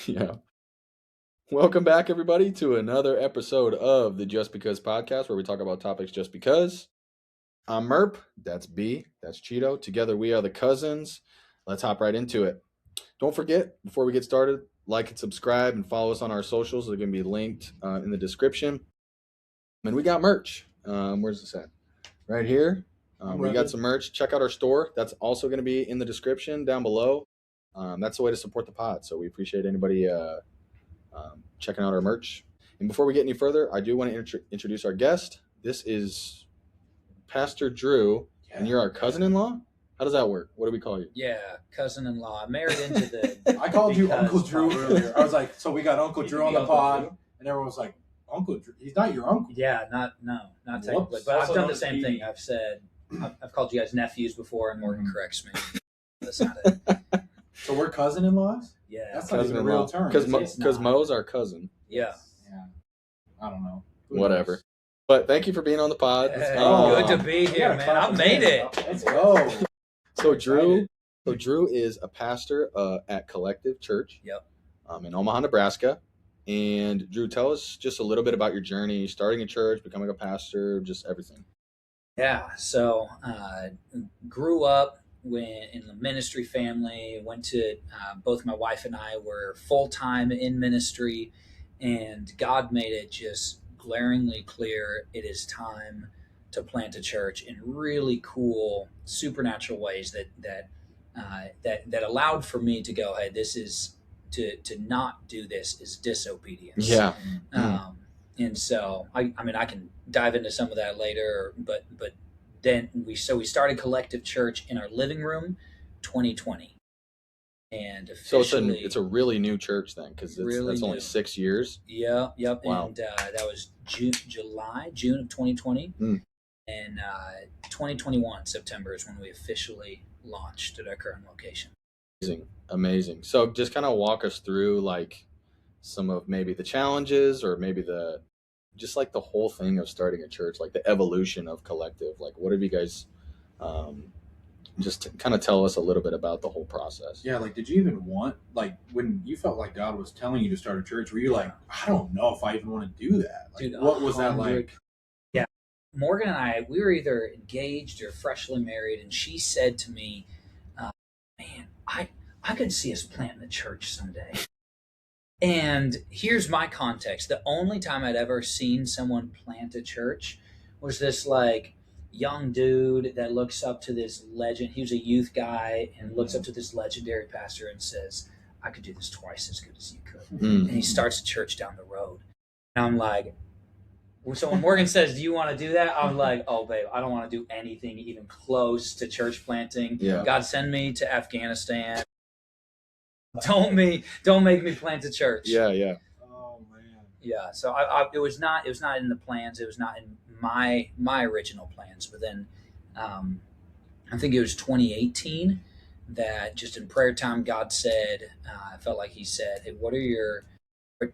Yeah. Welcome back, everybody, to another episode of the Just Because podcast, where we talk about topics just because. I'm Merp. That's B. That's Cheeto. Together, we are the cousins. Let's hop right into it. Don't forget, before we get started, like and subscribe and follow us on our socials. They're going to be linked in the description. And we got merch. Where's this at? Right here. We got some merch. Check out our store. That's also going to be in the description down below. That's the way to support the pod. So we appreciate anybody checking out our merch. And before we get any further, I do want to introduce our guest. This is Pastor Drew, and you're our cousin-in-law? How does that work? What do we call you? Yeah, cousin-in-law. I married into the... I called you Uncle Drew earlier. I was like, so we got Uncle Drew on the pod, and everyone was like, Uncle Drew? He's not your uncle. Yeah, not technically. But I've done the same thing. I've said, I've called you guys nephews before, and Morgan corrects me. That's not it. So we're cousin-in-laws? Yeah. That's not even a real term. Because Mo's our cousin. Yeah. I don't know. Whatever. But thank you for being on the pod. Hey, good to be here, man. I made it. Let's go. So Drew is a pastor at Collective Church. Yep. In Omaha, Nebraska. And Drew, tell us just a little bit about your journey, starting a church, becoming a pastor, just everything. Yeah. So grew up in the ministry family. Went to both my wife and I were full-time in ministry, and God made it just glaringly clear it is time to plant a church in really cool supernatural ways that allowed for me to go, hey, this is to not do this is disobedience. Yeah. And so I mean I can dive into some of that later, but then we started Collective Church in our living room 2020. And officially, so it's a really new church then, because that's only 6 years. Yeah, yep. Wow. And that was June of 2020. And 2021 September is when we officially launched at our current location. Amazing. So just kind of walk us through like some of maybe the challenges, or maybe just like the whole thing of starting a church, like the evolution of Collective. Like, what have you guys just kind of tell us a little bit about the whole process? Yeah, like, did you even want, like, when you felt like God was telling you to start a church, were you like, I don't know if I even want to do that? Like, Dude, what was that like? Yeah. Morgan and I, we were either engaged or freshly married, and she said to me, man, I could see us planting a church someday. And here's my context. The only time I'd ever seen someone plant a church was this, like, young dude that looks up to this legend. He was a youth guy and looks up to this legendary pastor and says, I could do this twice as good as you could. And he starts a church down the road. And I'm like, so when Morgan says, do you want to do that? I'm like, oh, babe, I don't want to do anything even close to church planting. Yeah. God, send me to Afghanistan. Don't make me plant a church. Yeah. Oh, man. Yeah. So it was not in the plans. It was not in my original plans. But then I think it was 2018 that just in prayer time, God said, I felt like he said, hey,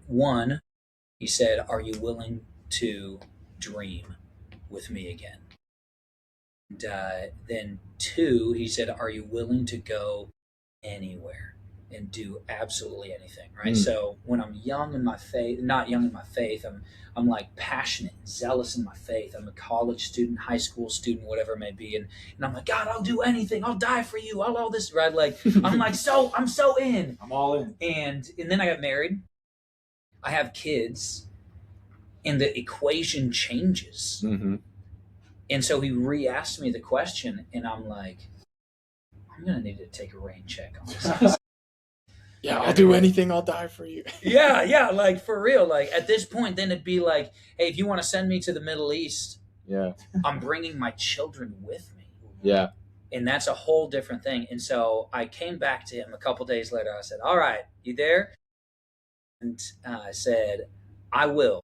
one, he said, are you willing to dream with me again? And then two, he said, are you willing to go anywhere and do absolutely anything? Right. So when I'm young in my faith, not young in my faith, I'm like passionate, zealous in my faith. I'm a college student, high school student, whatever it may be. And I'm like, God, I'll do anything. I'll die for you. I'll all this, right? Like, I'm so in. I'm all in. And then I got married. I have kids. And the equation changes. Mm-hmm. And so he re-asked me the question, and I'm like, I'm going to need to take a rain check on this. Yeah, I'll do anything. I'll die for you. Yeah, like for real. Like at this point, then it'd be like, hey, if you want to send me to the Middle East, yeah, I'm bringing my children with me. Yeah. And that's a whole different thing. And so I came back to him a couple days later. I said, all right, you there? And I said, I will.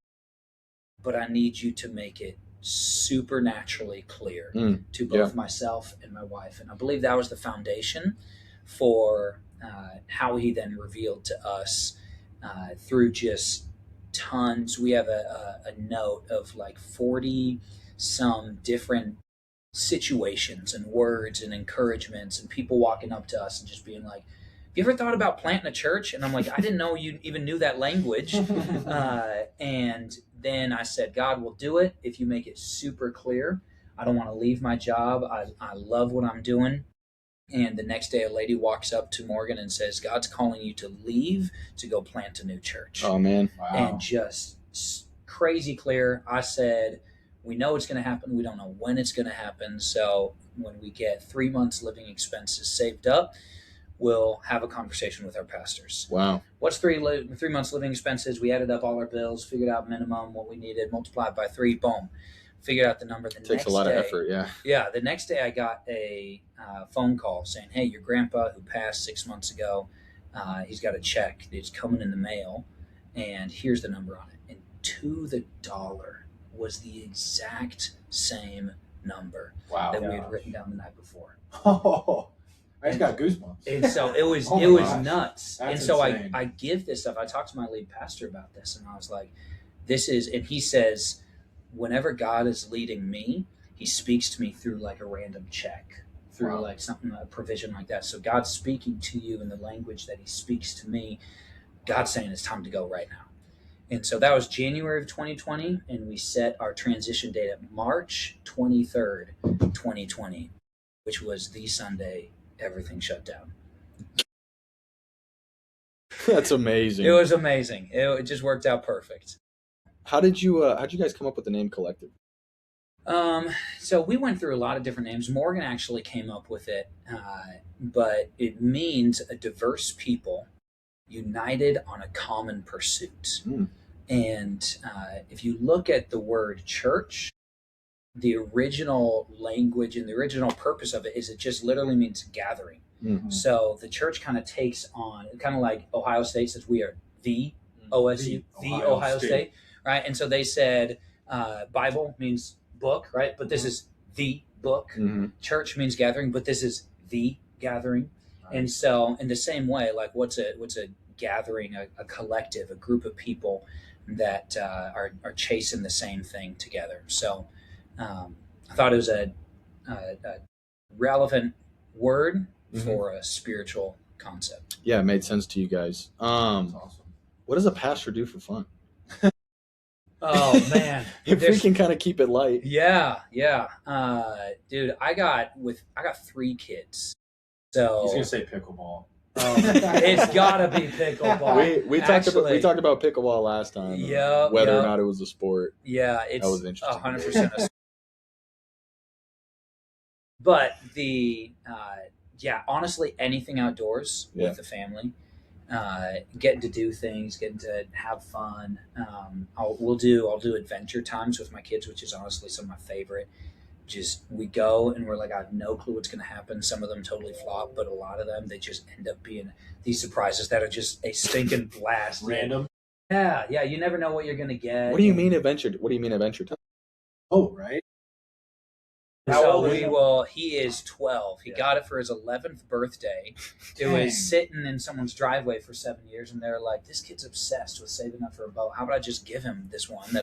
But I need you to make it supernaturally clear to both myself and my wife. And I believe that was the foundation for how he then revealed to us through just tons. We have a note of like 40 some different situations and words and encouragements and people walking up to us and just being like, you ever thought about planting a church? And I'm like, I didn't know you even knew that language. And then I said, God will do it if you make it super clear. I don't want to leave my job. I love what I'm doing. And the next day, a lady walks up to Morgan and says, God's calling you to leave to go plant a new church. Oh, man. Wow. And just crazy clear. I said, we know it's going to happen. We don't know when it's going to happen. So when we get 3 months living expenses saved up, we'll have a conversation with our pastors. Wow. What's 3 months living expenses? We added up all our bills, figured out minimum, what we needed, multiplied by 3, boom. Figured out the number. Takes a lot of effort, yeah. Yeah, the next day I got a phone call saying, hey, your grandpa who passed 6 months ago, he's got a check that's coming in the mail, and here's the number on it. And to the dollar was the exact same number Wow. that we had written down the night before. Oh, I just got goosebumps. And so it was Oh it was gosh. nuts. That's And so insane. I give this stuff. I talked to my lead pastor about this, and I was like, this is, and he says, whenever God is leading me, he speaks to me through like a random check, through Wow. like something, a provision like that. So God's speaking to you in the language that he speaks to me. God's saying it's time to go right now. And so that was January of 2020, and we set our transition date at March 23rd, 2020, which was the Sunday everything shut down. That's amazing. It was amazing. It just worked out perfect. How'd you guys come up with the name Collective? So we went through a lot of different names. Morgan actually came up with it, but it means a diverse people united on a common pursuit. Mm. And if you look at the word church, the original language and the original purpose of it is it just literally means gathering. Mm-hmm. So the church kind of takes on, kind of like Ohio State says we are the OSU, the Ohio State, right? And so they said Bible means book, right? But this is the book. Mm-hmm. Church means gathering, but this is the gathering. Right. And so in the same way, like what's a gathering, a collective, a group of people that are chasing the same thing together. So I thought it was a relevant word for a spiritual concept. Yeah, it made sense to you guys. That's awesome. What does a pastor do for fun? Oh man, If we can kind of keep it light. Yeah. Dude, I got 3 kids. So He's gonna say pickleball. It's gotta be pickleball. We talked about pickleball last time. Whether or not it was a sport. Yeah, it's that was interesting. 100%. But honestly, anything outdoors with the family, getting to do things, getting to have fun. I'll do adventure times with my kids, which is honestly some of my favorite. Just we go and we're like, I have no clue what's going to happen. Some of them totally flop, but a lot of them, they just end up being these surprises that are just a stinking blast. Random. Yeah. You never know what you're going to get. What do you mean adventure? What do you mean adventure time? Oh, right. He is 12. He got it for his 11th birthday. It was sitting in someone's driveway for 7 years, and they're like, this kid's obsessed with saving up for a boat. How about I just give him this one?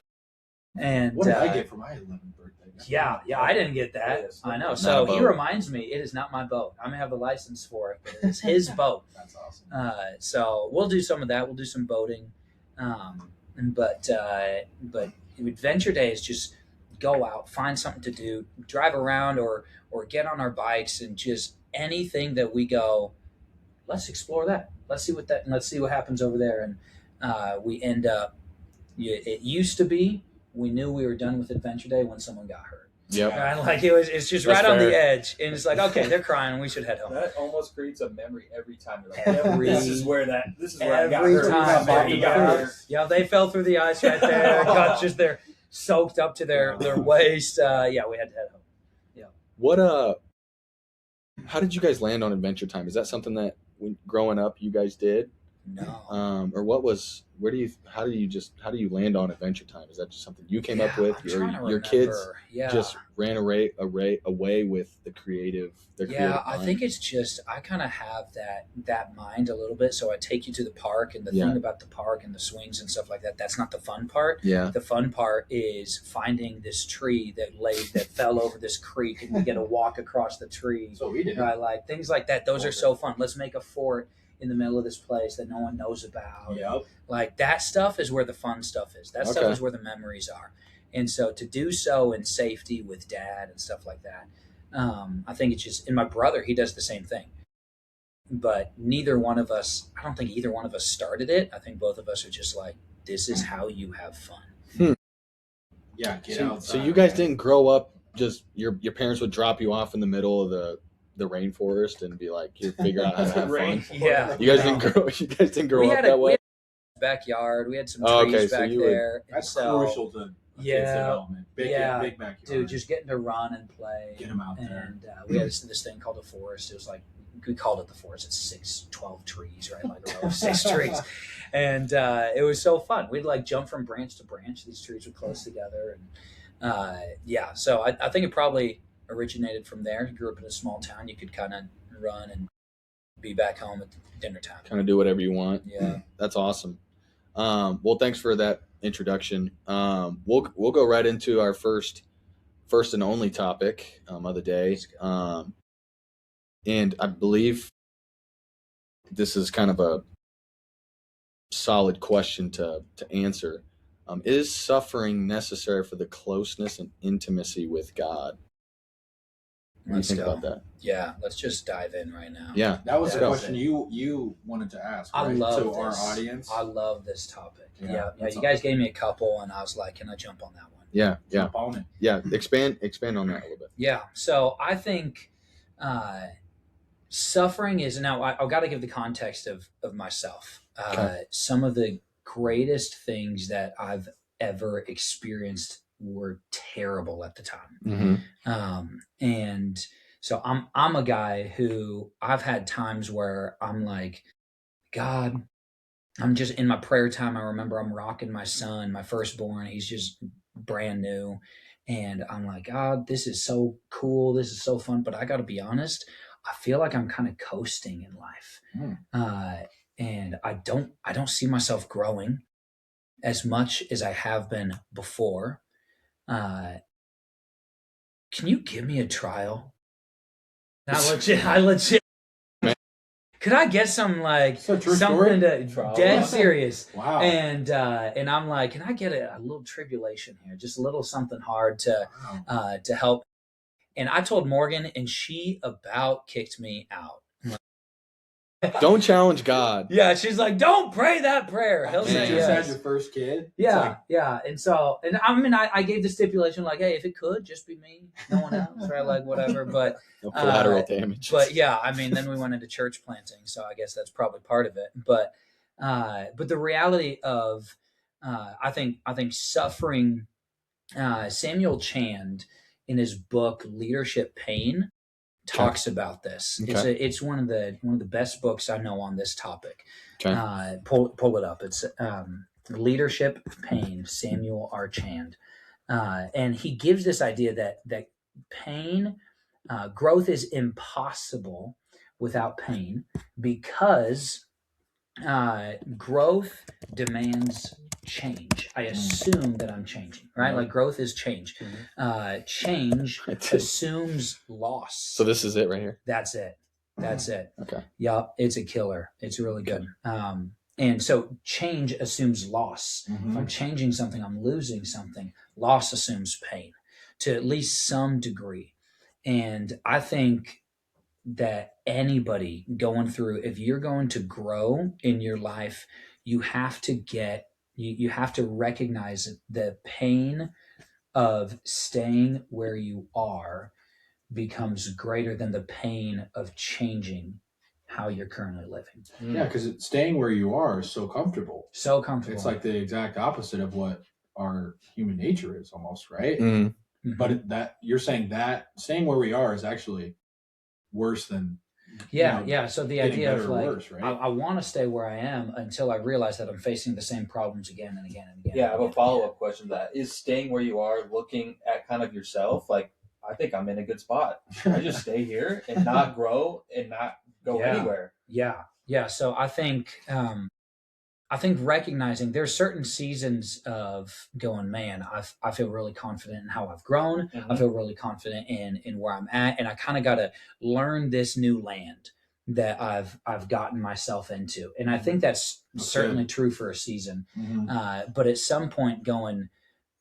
And what did I get for my 11th birthday? Yeah, I didn't get that. I know. So he reminds me, it is not my boat. I'm going to have the license for it, but it is his boat. That's awesome. So we'll do some of that. We'll do some boating. But Adventure Day is just go out, find something to do, drive around or get on our bikes, and just anything that we go, let's explore that. Let's see what happens over there. And we end up, it used to be, we knew we were done with Adventure Day when someone got hurt. Yep. Right? Like it's just right on the edge. And it's like, okay, they're crying. We should head home. That almost creates a memory every time. You're like, this is where I got every hurt. time. He got hurt. Yeah, they fell through the ice right there. Got just there soaked up to their waist. We had to head home. Yeah. What how did you guys land on Adventure Time? Is that something that when growing up you guys did? No. Or how do you land on Adventure Time? Is that just something you came up with? Your kids just ran away with their creative I think it's just, I kind of have that mind a little bit. So I take you to the park, and the thing about the park and the swings and stuff like that, that's not the fun part. Yeah. The fun part is finding this tree that fell over this creek, and we get to walk across the tree. So we did. Right, like things like that. Those are so fun. Let's make a fort in the middle of this place that no one knows about. Yep. Like that stuff is where the fun stuff is. That stuff is where the memories are. And so to do so in safety with dad and stuff like that, I think it's just, and my brother, he does the same thing. But neither one of us, I don't think either one of us started it. I think both of us are just like, this is how you have fun. Yeah, get So, outside. so you guys didn't grow up just your parents would drop you off in the middle of the rainforest and be like, you figure out how to have fun. Yeah. You guys didn't grow up that way. We had a backyard. We had some trees back there. That's so, crucial to kids' development. Big backyard. Dude, just getting to run and play. Get them out there. And we had this thing called a forest. It was like, we called it the forest. It's 12 trees, right? Like a row of 6 trees. And it was so fun. We'd like jump from branch to branch. These trees were close together. And so I think it probably originated from there. You grew up in a small town. You could kind of run and be back home at dinner time. Kind of do whatever you want. Yeah. That's awesome. Well, thanks for that introduction. We'll go right into our first and only topic of the day. And I believe this is kind of a solid question to answer. Is suffering necessary for the closeness and intimacy with God? What do you think about that? Yeah, let's just dive in right now. Yeah. That was the question you wanted to ask, right? I love to this. Our audience. I love this topic. Yeah, you guys gave me a couple, and I was like, can I jump on that one? Yeah. Jump on it. Yeah. Expand on that a little bit. Yeah. So I think suffering is, now I've got to give the context of myself. Okay. Some of the greatest things that I've ever experienced were terrible at the time. Mm-hmm. And so I'm a guy who I've had times where I'm like, God, I'm just in my prayer time. I remember I'm rocking my son, my firstborn. He's just brand new. And I'm like, God, this is so cool. This is so fun. But I got to be honest, I feel like I'm kind of coasting in life. And I don't see myself growing as much as I have been before. Can you give me a trial? I legit. Could I get some something to dead serious? Wow. And I'm like, can I get a little tribulation here? Just a little something hard to help. And I told Morgan, and she about kicked me out. Don't challenge God. Yeah, she's like, don't pray that prayer. He'll say You just yes. had your first kid. Yeah. And so, and I mean, I gave the stipulation like, hey, if it could just be me, no one else, right? Like whatever. But No collateral damage. But yeah, I mean, then we went into church planting, so I guess that's probably part of it. But the reality of I think suffering. Samuel Chand, in his book Leadership Pain, talks about this. Okay. It's one of the best books I know on this topic. Okay. Pull it up. It's Leadership Pain, Samuel R. Chand, and he gives this idea that pain, growth is impossible without pain, because growth demands change. I assume that I'm changing, right? Like growth is change. Change assumes loss. So this is it right here. That's it. Okay. Yeah, it's a killer. It's really good. And so change assumes loss. Mm-hmm. If I'm changing something, I'm losing something. Loss assumes pain to at least some degree. And I think that anybody going through, if you're going to grow in your life, you have to you have to recognize the pain of staying where you are becomes greater than the pain of changing how you're currently living. Yeah, because staying where you are is so comfortable. So comfortable. It's like the exact opposite of what our human nature is, almost, right? Mm-hmm. But that you're saying that staying where we are is actually worse than So the idea of like, worse, right? I want to stay where I am until I realize that I'm facing the same problems again and again and again. Yeah, I have a follow-up question to that. Is staying where you are, looking at kind of yourself, like, I think I'm in a good spot. I just stay here and not grow and not go anywhere. Yeah. So I think recognizing there's certain seasons of going, man, I feel really confident in how I've grown. Mm-hmm. I feel really confident in where I'm at. And I kind of got to learn this new land. that I've gotten myself into. And I think that's certainly true for a season. But at some point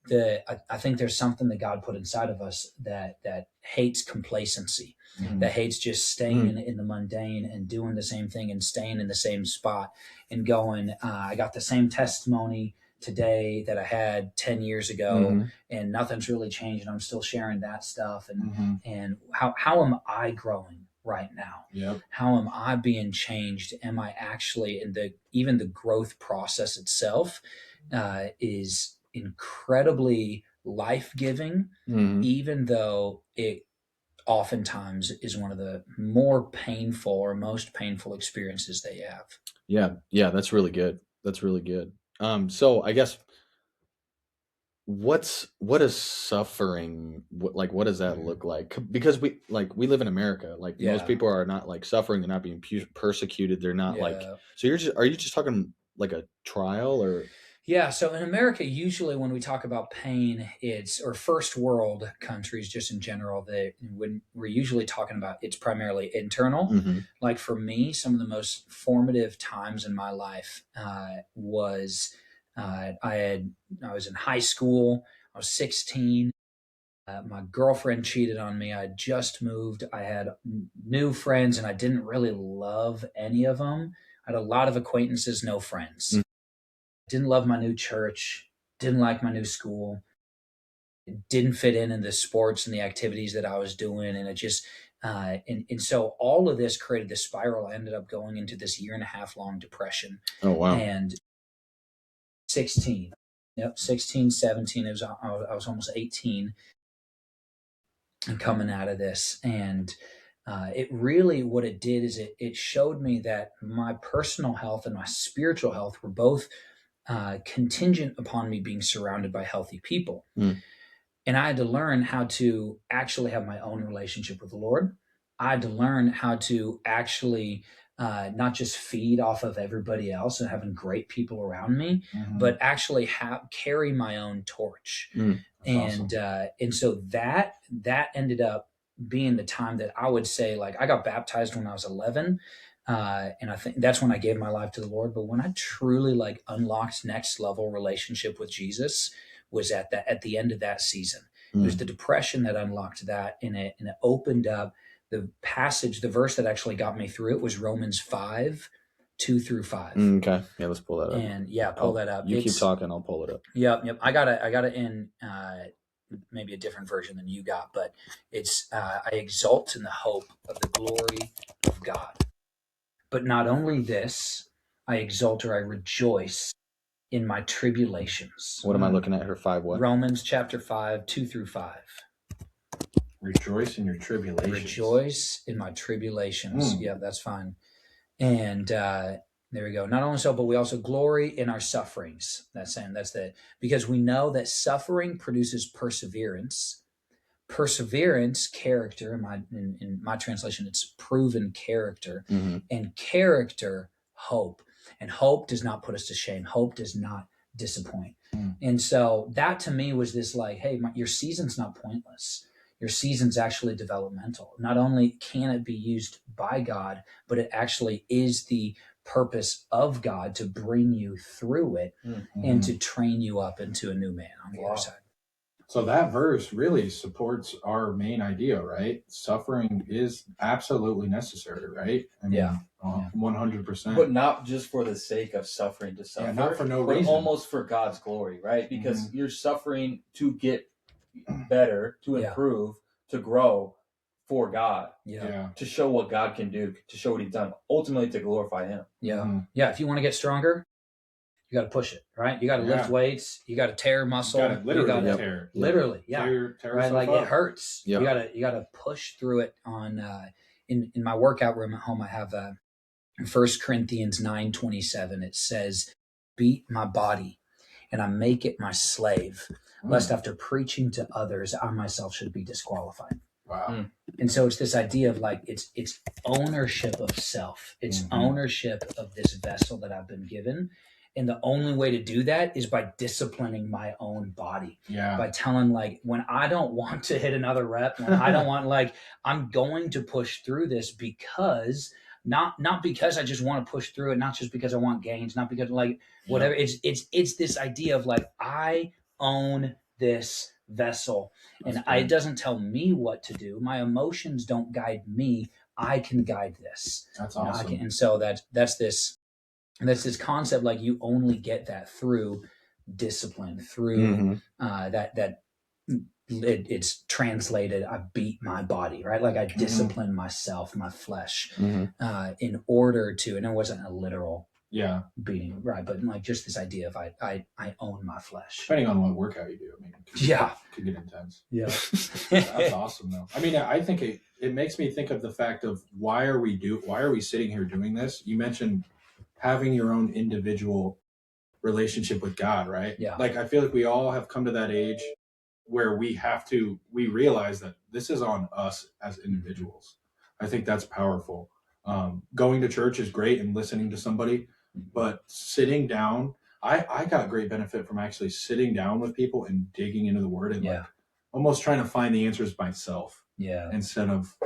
I think there's something that God put inside of us that hates complacency, that hates just staying in the mundane and doing the same thing and staying in the same spot and going, I got the same testimony today that I had 10 years ago and nothing's really changed and I'm still sharing that stuff. And how am I growing right now? Yep. How am I being changed? Am I actually even the growth process itself is incredibly life-giving, even though it oftentimes is one of the more painful or most painful experiences they have. Yeah, that's really good. That's really good. So I guess what is suffering? What does that look like? Because we live in America. Like most people are not like suffering. They're not being persecuted. They're not like. So are you just talking like a trial or? Yeah, so in America, usually when we talk about pain, or first world countries just in general, when we're usually talking about it's primarily internal. Like for me, some of the most formative times in my life was I was in high school. I was 16. My girlfriend cheated on me. I had just moved. I had new friends, and I didn't really love any of them. I had a lot of acquaintances, no friends. Didn't love my new church, didn't like my new school, didn't fit in the sports and the activities that I was doing. And it just, and so all of this created this spiral. I ended up going into this 1.5 year long depression. Oh, wow. And 16, 16, 17, I was almost 18 and coming out of this. And it really, what it did is it showed me that my personal health and my spiritual health were both contingent upon me being surrounded by healthy people. And I had to learn how to actually have my own relationship with the Lord. I had to learn how to actually not just feed off of everybody else and having great people around me, but actually carry my own torch. And awesome. And so that ended up being the time that I would say, like, I got baptized when I was 11. And I think that's when I gave my life to the Lord. But when I truly like unlocked next level relationship with Jesus was at the end of that season. It was the depression that unlocked that, and it opened up the verse that actually got me through it was Romans 5:2-5. Okay, yeah, let's pull that up. And pull that up. You keep talking, I'll pull it up. Yep. I got it in maybe a different version than you got, but it's I exult in the hope of the glory of God. But not only this, I exult or I rejoice in my tribulations. What am I looking at here? 5 what? Romans chapter 5:2-5. Rejoice in your tribulations. Rejoice in my tribulations. Yeah, that's fine. And there we go. Not only so, but we also glory in our sufferings. Because we know that suffering produces perseverance. Perseverance, character. In my translation, it's proven character, and character, hope. And hope does not put us to shame. Hope does not disappoint. And so that to me was this like, hey, your season's not pointless. Your season's actually developmental. Not only can it be used by God, but it actually is the purpose of God to bring you through it and to train you up into a new man on the other side. So that verse really supports our main idea, right? Suffering is absolutely necessary, right? I mean, 100%. But not just for the sake of suffering to suffer. Yeah, not for no but reason. Almost for God's glory, right? Because you're suffering to get better, to improve, to grow for God. To show what God can do, to show what He's done, ultimately to glorify Him. If you want to get stronger, you got to push it, right? You got to lift weights. You got to tear muscle. You got to tear. Literally, tear right? Like it hurts. You got to push through it. On in my workout room at home, I have 1 Corinthians 9:27. It says, "Beat my body, and I make it my slave, lest after preaching to others, I myself should be disqualified." Wow. And so it's this idea of like it's ownership of self. It's ownership of this vessel that I've been given. And the only way to do that is by disciplining my own body. By telling like, when I don't want to hit another rep, when I don't want, like, I'm going to push through this because not because I just want to push through it, not just because I want gains, not because like whatever. It's this idea of like, I own this vessel, and it doesn't tell me what to do. My emotions don't guide me. I can guide this. That's awesome. And so that's this concept, like you only get that through discipline, through that it's translated, I beat my body, right? Like I discipline myself, my flesh, in order to, and it wasn't a literal beating, right? But like just this idea of I own my flesh. Depending on what workout you do, I mean, it could get intense. Yeah. That's awesome though. I mean, I think it makes me think of the fact of why are we sitting here doing this? You mentioned having your own individual relationship with God, right? Yeah. Like I feel like we all have come to that age where we realize that this is on us as individuals. I think that's powerful. Going to church is great and listening to somebody, but sitting down, I got great benefit from actually sitting down with people and digging into the word and like almost trying to find the answers myself. Yeah. Instead of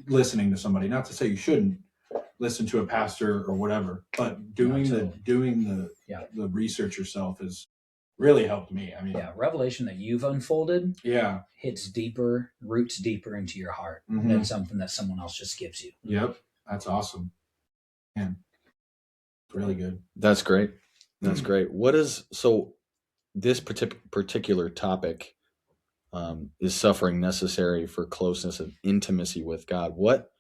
listening to somebody. Not to say you shouldn't listen to a pastor or whatever, but doing the research yourself has really helped me. I mean, revelation that you've unfolded hits deeper, roots deeper into your heart than something that someone else just gives you. Yep. That's awesome. Man, really good. That's great. That's great. So this particular topic is suffering necessary for closeness and intimacy with God. What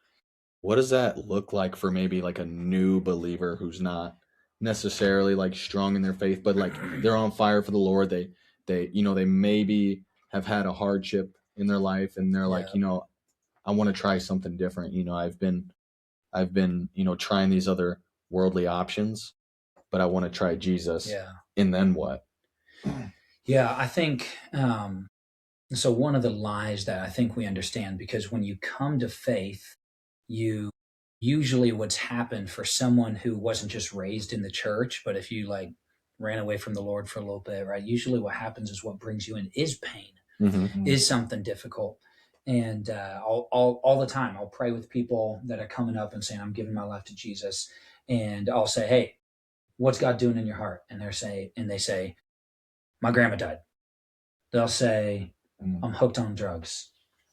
does that look like for maybe like a new believer who's not necessarily like strong in their faith, but like they're on fire for the Lord? They they maybe have had a hardship in their life and they're like, I want to try something different. I've been trying these other worldly options, but I want to try Jesus. Yeah. And then what? Yeah, I think so one of the lies that I think we understand, because when you come to faith, you usually what's happened for someone who wasn't just raised in the church, but if you like ran away from the Lord for a little bit, right? Usually what happens is what brings you in is pain, is something difficult. And all the time, I'll pray with people that are coming up and saying, I'm giving my life to Jesus. And I'll say, hey, what's God doing in your heart? And they say, my grandma died. They'll say, I'm hooked on drugs.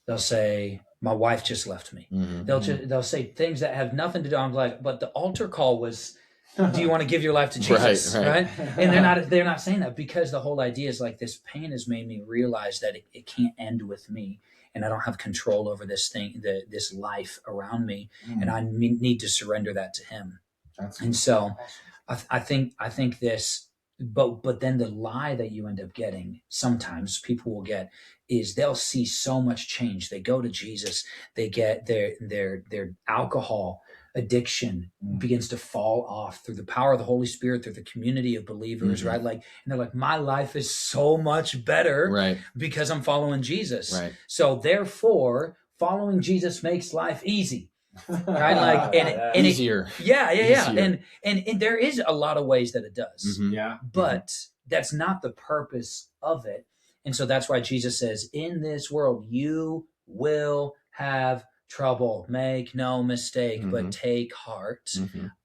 They'll say, my wife just left me. They'll say things that have nothing to do. I'm like, but the altar call was, do you want to give your life to Jesus? Right? And they're not saying that, because the whole idea is like, this pain has made me realize that it can't end with me, and I don't have control over this thing, this life around me, and I need to surrender that to Him. And so awesome. I think this. But then the lie that you end up getting, sometimes people will get, is they'll see so much change. They go to Jesus, they get their alcohol addiction begins to fall off through the power of the Holy Spirit, through the community of believers, right? Like, and they're like, my life is so much better because I'm following Jesus. Right. So therefore, following Jesus makes life easy. Right, like and easier. Easier. And there is a lot of ways that it does. But that's not the purpose of it. And so that's why Jesus says, in this world you will have trouble. Make no mistake, but take heart.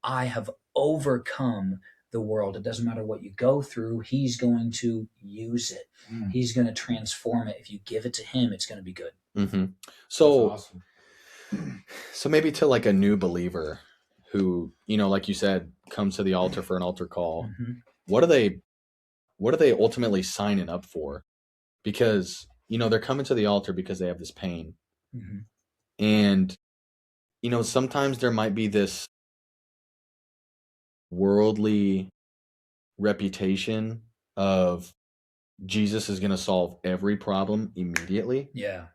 I have overcome the world. It doesn't matter what you go through. He's going to use it. He's going to transform it. If you give it to Him, it's going to be good. So that's awesome. So maybe to like a new believer who, like you said, comes to the altar for an altar call, what are they ultimately signing up for? Because, they're coming to the altar because they have this pain. And, sometimes there might be this worldly reputation of Jesus is going to solve every problem immediately. Yeah.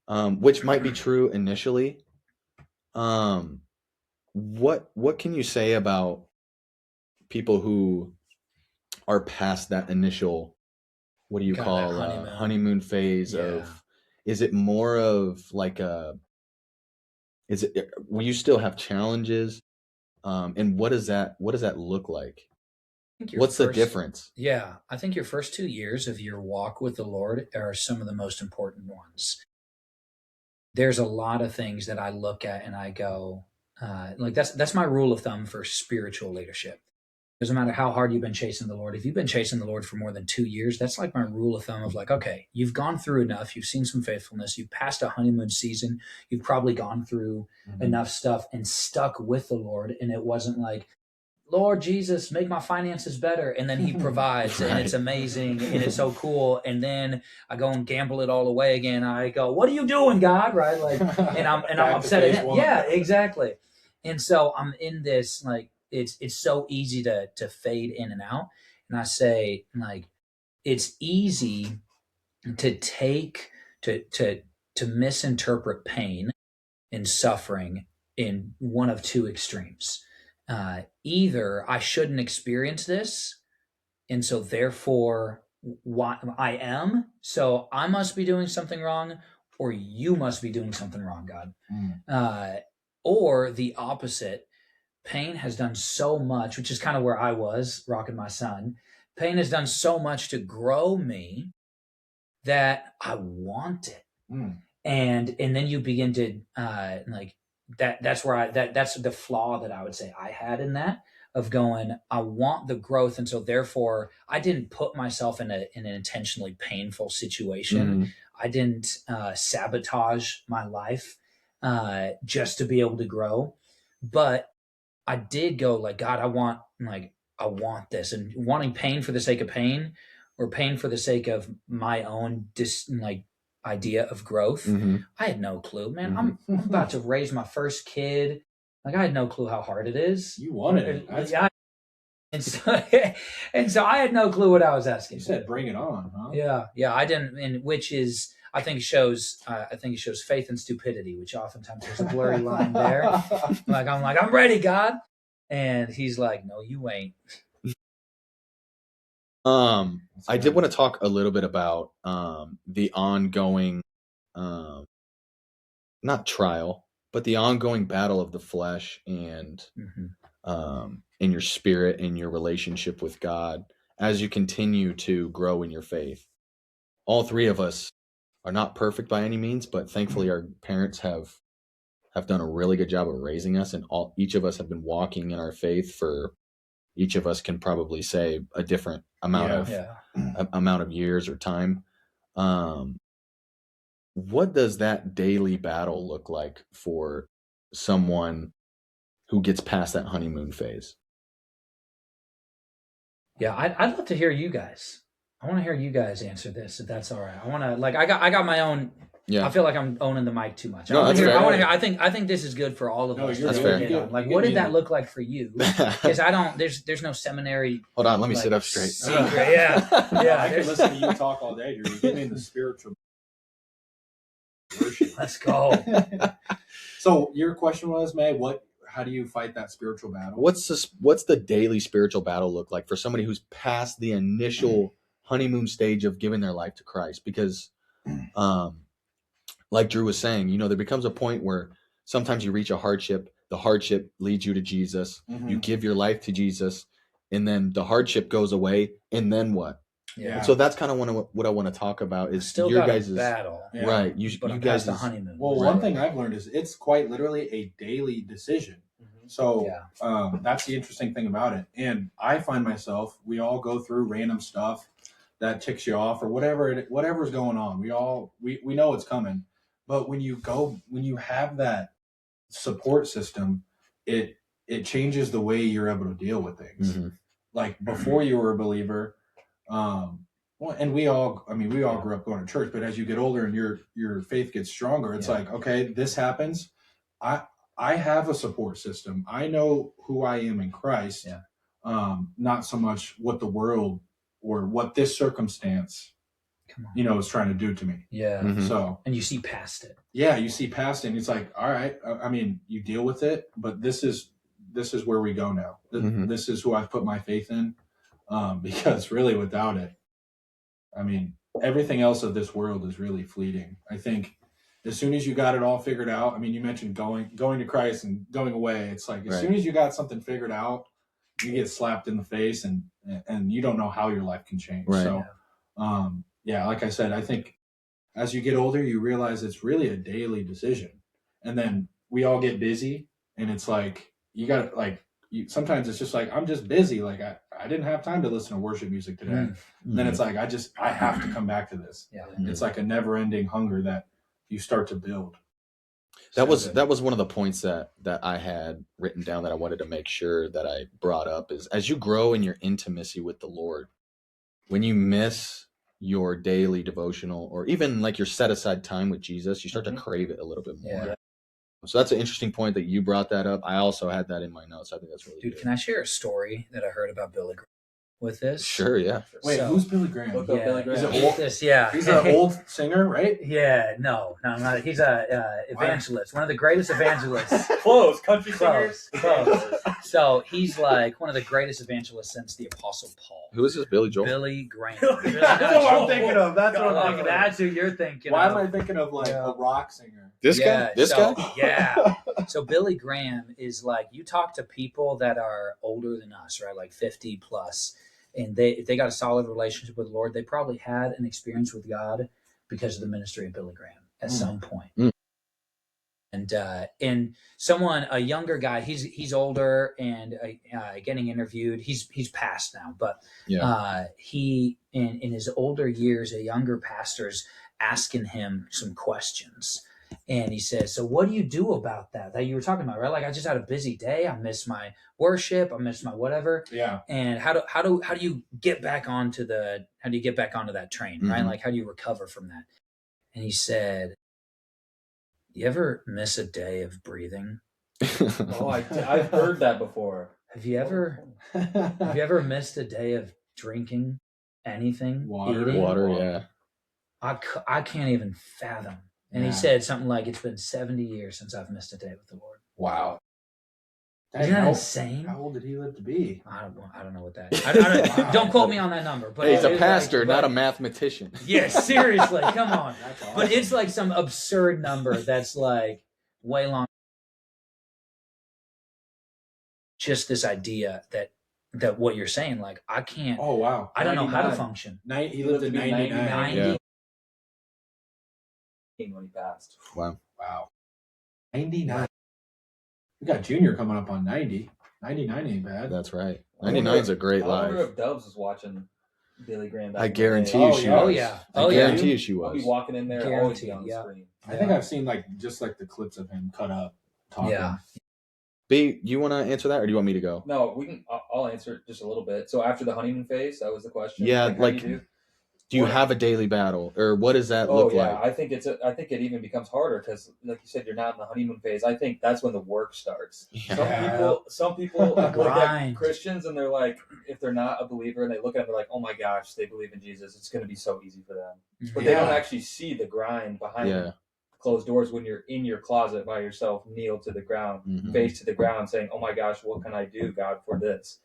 Which might be true initially. What can you say about people who are past that initial, what do you call honeymoon phase of? Is it more of like will you still have challenges? And what does that look like? What's the difference? Yeah, I think your first 2 years of your walk with the Lord are some of the most important ones. There's a lot of things that I look at and I go, like that's my rule of thumb for spiritual leadership. Doesn't matter how hard you've been chasing the Lord. If you've been chasing the Lord for more than 2 years, that's like my rule of thumb of like, okay, you've gone through enough. You've seen some faithfulness. You've passed a honeymoon season. You've probably gone through enough stuff and stuck with the Lord. And it wasn't like, Lord Jesus, make my finances better. And then he provides and it's amazing and it's so cool. And then I go and gamble it all away again. I go, what are you doing, God? Right. Like, and I'm upset at him. Yeah, exactly. And so I'm in this, like, it's so easy to fade in and out. And I say, like, it's easy to take, to misinterpret pain and suffering in one of two extremes. Either I shouldn't experience this, and so therefore why I am, so I must be doing something wrong, or you must be doing something wrong, God. Or the opposite. Pain has done so much, which is kind of where I was rocking my son. Pain has done so much to grow me that I want it. And then you begin to like that's where that's the flaw that I would say I had in that, of going, I want the growth, and so therefore I didn't put myself in an intentionally painful situation. I didn't sabotage my life just to be able to grow, but I did go like, God, I want this, and wanting pain for the sake of pain, or pain for the sake of my own idea of growth. I had no clue, man. I'm about to raise my first kid. Like, I had no clue how hard it is. You wanted it. Yeah. And so I had no clue what I was asking. You said, bring it on, huh? Yeah. I didn't, and which is, I think it shows faith and stupidity, which oftentimes there's a blurry line there. I'm ready, God. And he's like, no, you ain't. I did want to talk a little bit about the ongoing, not trial, but the ongoing battle of the flesh and in your spirit, in your relationship with God, as you continue to grow in your faith. All three of us are not perfect by any means, but thankfully our parents have done a really good job of raising us, and each of us have been walking in our faith for, each of us can probably say a different amount of years or time. What does that daily battle look like for someone who gets past that honeymoon phase? Yeah, I'd love to hear you guys. I want to hear you guys answer this, if that's all right. I want to, like, I got my own. Yeah. I feel like I'm owning the mic too much. I want to hear. I think this is good for all of us. That's fair. Like, what did that look like for you? Because I don't. There's no seminary. Hold on, let me sit up straight. Yeah. I could listen to you talk all day. You're getting into spiritual worship. Let's go. So your question was, May, how do you fight that spiritual battle? What's the daily spiritual battle look like for somebody who's past the initial honeymoon stage of giving their life to Christ? Because like Drew was saying, there becomes a point where sometimes you reach a hardship. The hardship leads you to Jesus. You give your life to Jesus, and then the hardship goes away. And then what? Yeah. And so that's kind of what I want to talk about is still your got guys' battle. Yeah. Right. You guys' the honeymoon. Well, one thing I've learned is it's quite literally a daily decision. So that's the interesting thing about it. And I find myself, we all go through random stuff that ticks you off or whatever's going on. We know it's coming. But when you have that support system, it changes the way you're able to deal with things. Like before you were a believer, and we all grew up going to church, but as you get older and your faith gets stronger, it's like, okay, this happens. I have a support system. I know who I am in Christ. Not so much what the world or what this circumstance is trying to do to me. So, and you see past it. Yeah, you see past it, and it's like, all right, I mean, you deal with it, but this is where we go now. This is who I've put my faith in, because really without it, I mean, everything else of this world is really fleeting. I think as soon as you got it all figured out, I mean, you mentioned going to Christ and going away. It's like as soon as you got something figured out, you get slapped in the face, and you don't know how your life can change. Right. So, like I said, I think as you get older, you realize it's really a daily decision. And then we all get busy. And it's like, you got to like, sometimes it's just like, I'm just busy. Like I didn't have time to listen to worship music today. Mm-hmm. Then it's like, I have to come back to this. Yeah. It's like a never ending hunger that you start to build. That was one of the points that I had written down that I wanted to make sure that I brought up is, as you grow in your intimacy with the Lord, when you miss your daily devotional or even like your set aside time with Jesus, you start to crave it a little bit more. Yeah. So that's an interesting point that you brought that up. I also had that in my notes. I think that's really good. Can I share a story that I heard about Billy Graham with this? Sure, yeah. Wait, who's Billy Graham? Look up Billy Graham. He's an old, he's an old singer, right? Yeah, no, not. He's a evangelist, one of the greatest evangelists. Close, country singers. Close. So he's like one of the greatest evangelists since the Apostle Paul. Who is this? Billy Joel? Billy Graham. That's what I'm thinking of. That's what I'm thinking of. That's who you're thinking Why of. am I thinking of like a rock singer? This guy? Yeah. So Billy Graham is like, you talk to people that are older than us, right? Like 50 plus. And if they got a solid relationship with the Lord, they probably had an experience with God because of the ministry of Billy Graham at some point. And someone, a younger guy, he's older and getting interviewed. He's passed now, but he in his older years, a younger pastor's asking him some questions. And he says, so what do you do about that you were talking about, right? Like, I just had a busy day. I missed my worship. I missed my whatever. Yeah. And how do you get back onto that train, right? Like, how do you recover from that? And he said, you ever miss a day of breathing? I've heard that before. Have you ever missed a day of drinking anything? Water, yeah. I can't even fathom. And he said something like, it's been 70 years since I've missed a day with the Lord. Wow. Isn't that insane? How old did he live to be? I don't know what that is. Don't quote me on that number. But he's a pastor, not a mathematician. Yeah, seriously. Come on. That's awesome. But it's like some absurd number that's like way long. Just this idea that what you're saying, like, I can't. Oh, wow. I don't know how to function. He lived to 99. 90. Yeah. When he passed. Wow. 99. We got Junior coming up on 90. 99 ain't bad. That's right. 99 is a great life. I wonder if Dubs was watching Billy Graham back I guarantee you she was. Oh, yeah. I guarantee you she was. I'll be walking in there, always be on the screen. I think I've seen just the clips of him cut up talking. Yeah. B, you want to answer that, or do you want me to go? No, we can. I'll answer it just a little bit. So after the honeymoon phase, that was the question. Yeah, do you have a daily battle, or what does that look like? I think it even becomes harder because, like you said, you're not in the honeymoon phase. I think that's when the work starts. Yeah. Some people look at Christians and they're like, if they're not a believer and they look at them, they're like, oh my gosh, they believe in Jesus. It's going to be so easy for them. But they don't actually see the grind behind closed doors when you're in your closet by yourself, kneel to the ground, face to the ground, saying, oh my gosh, what can I do, God, for this?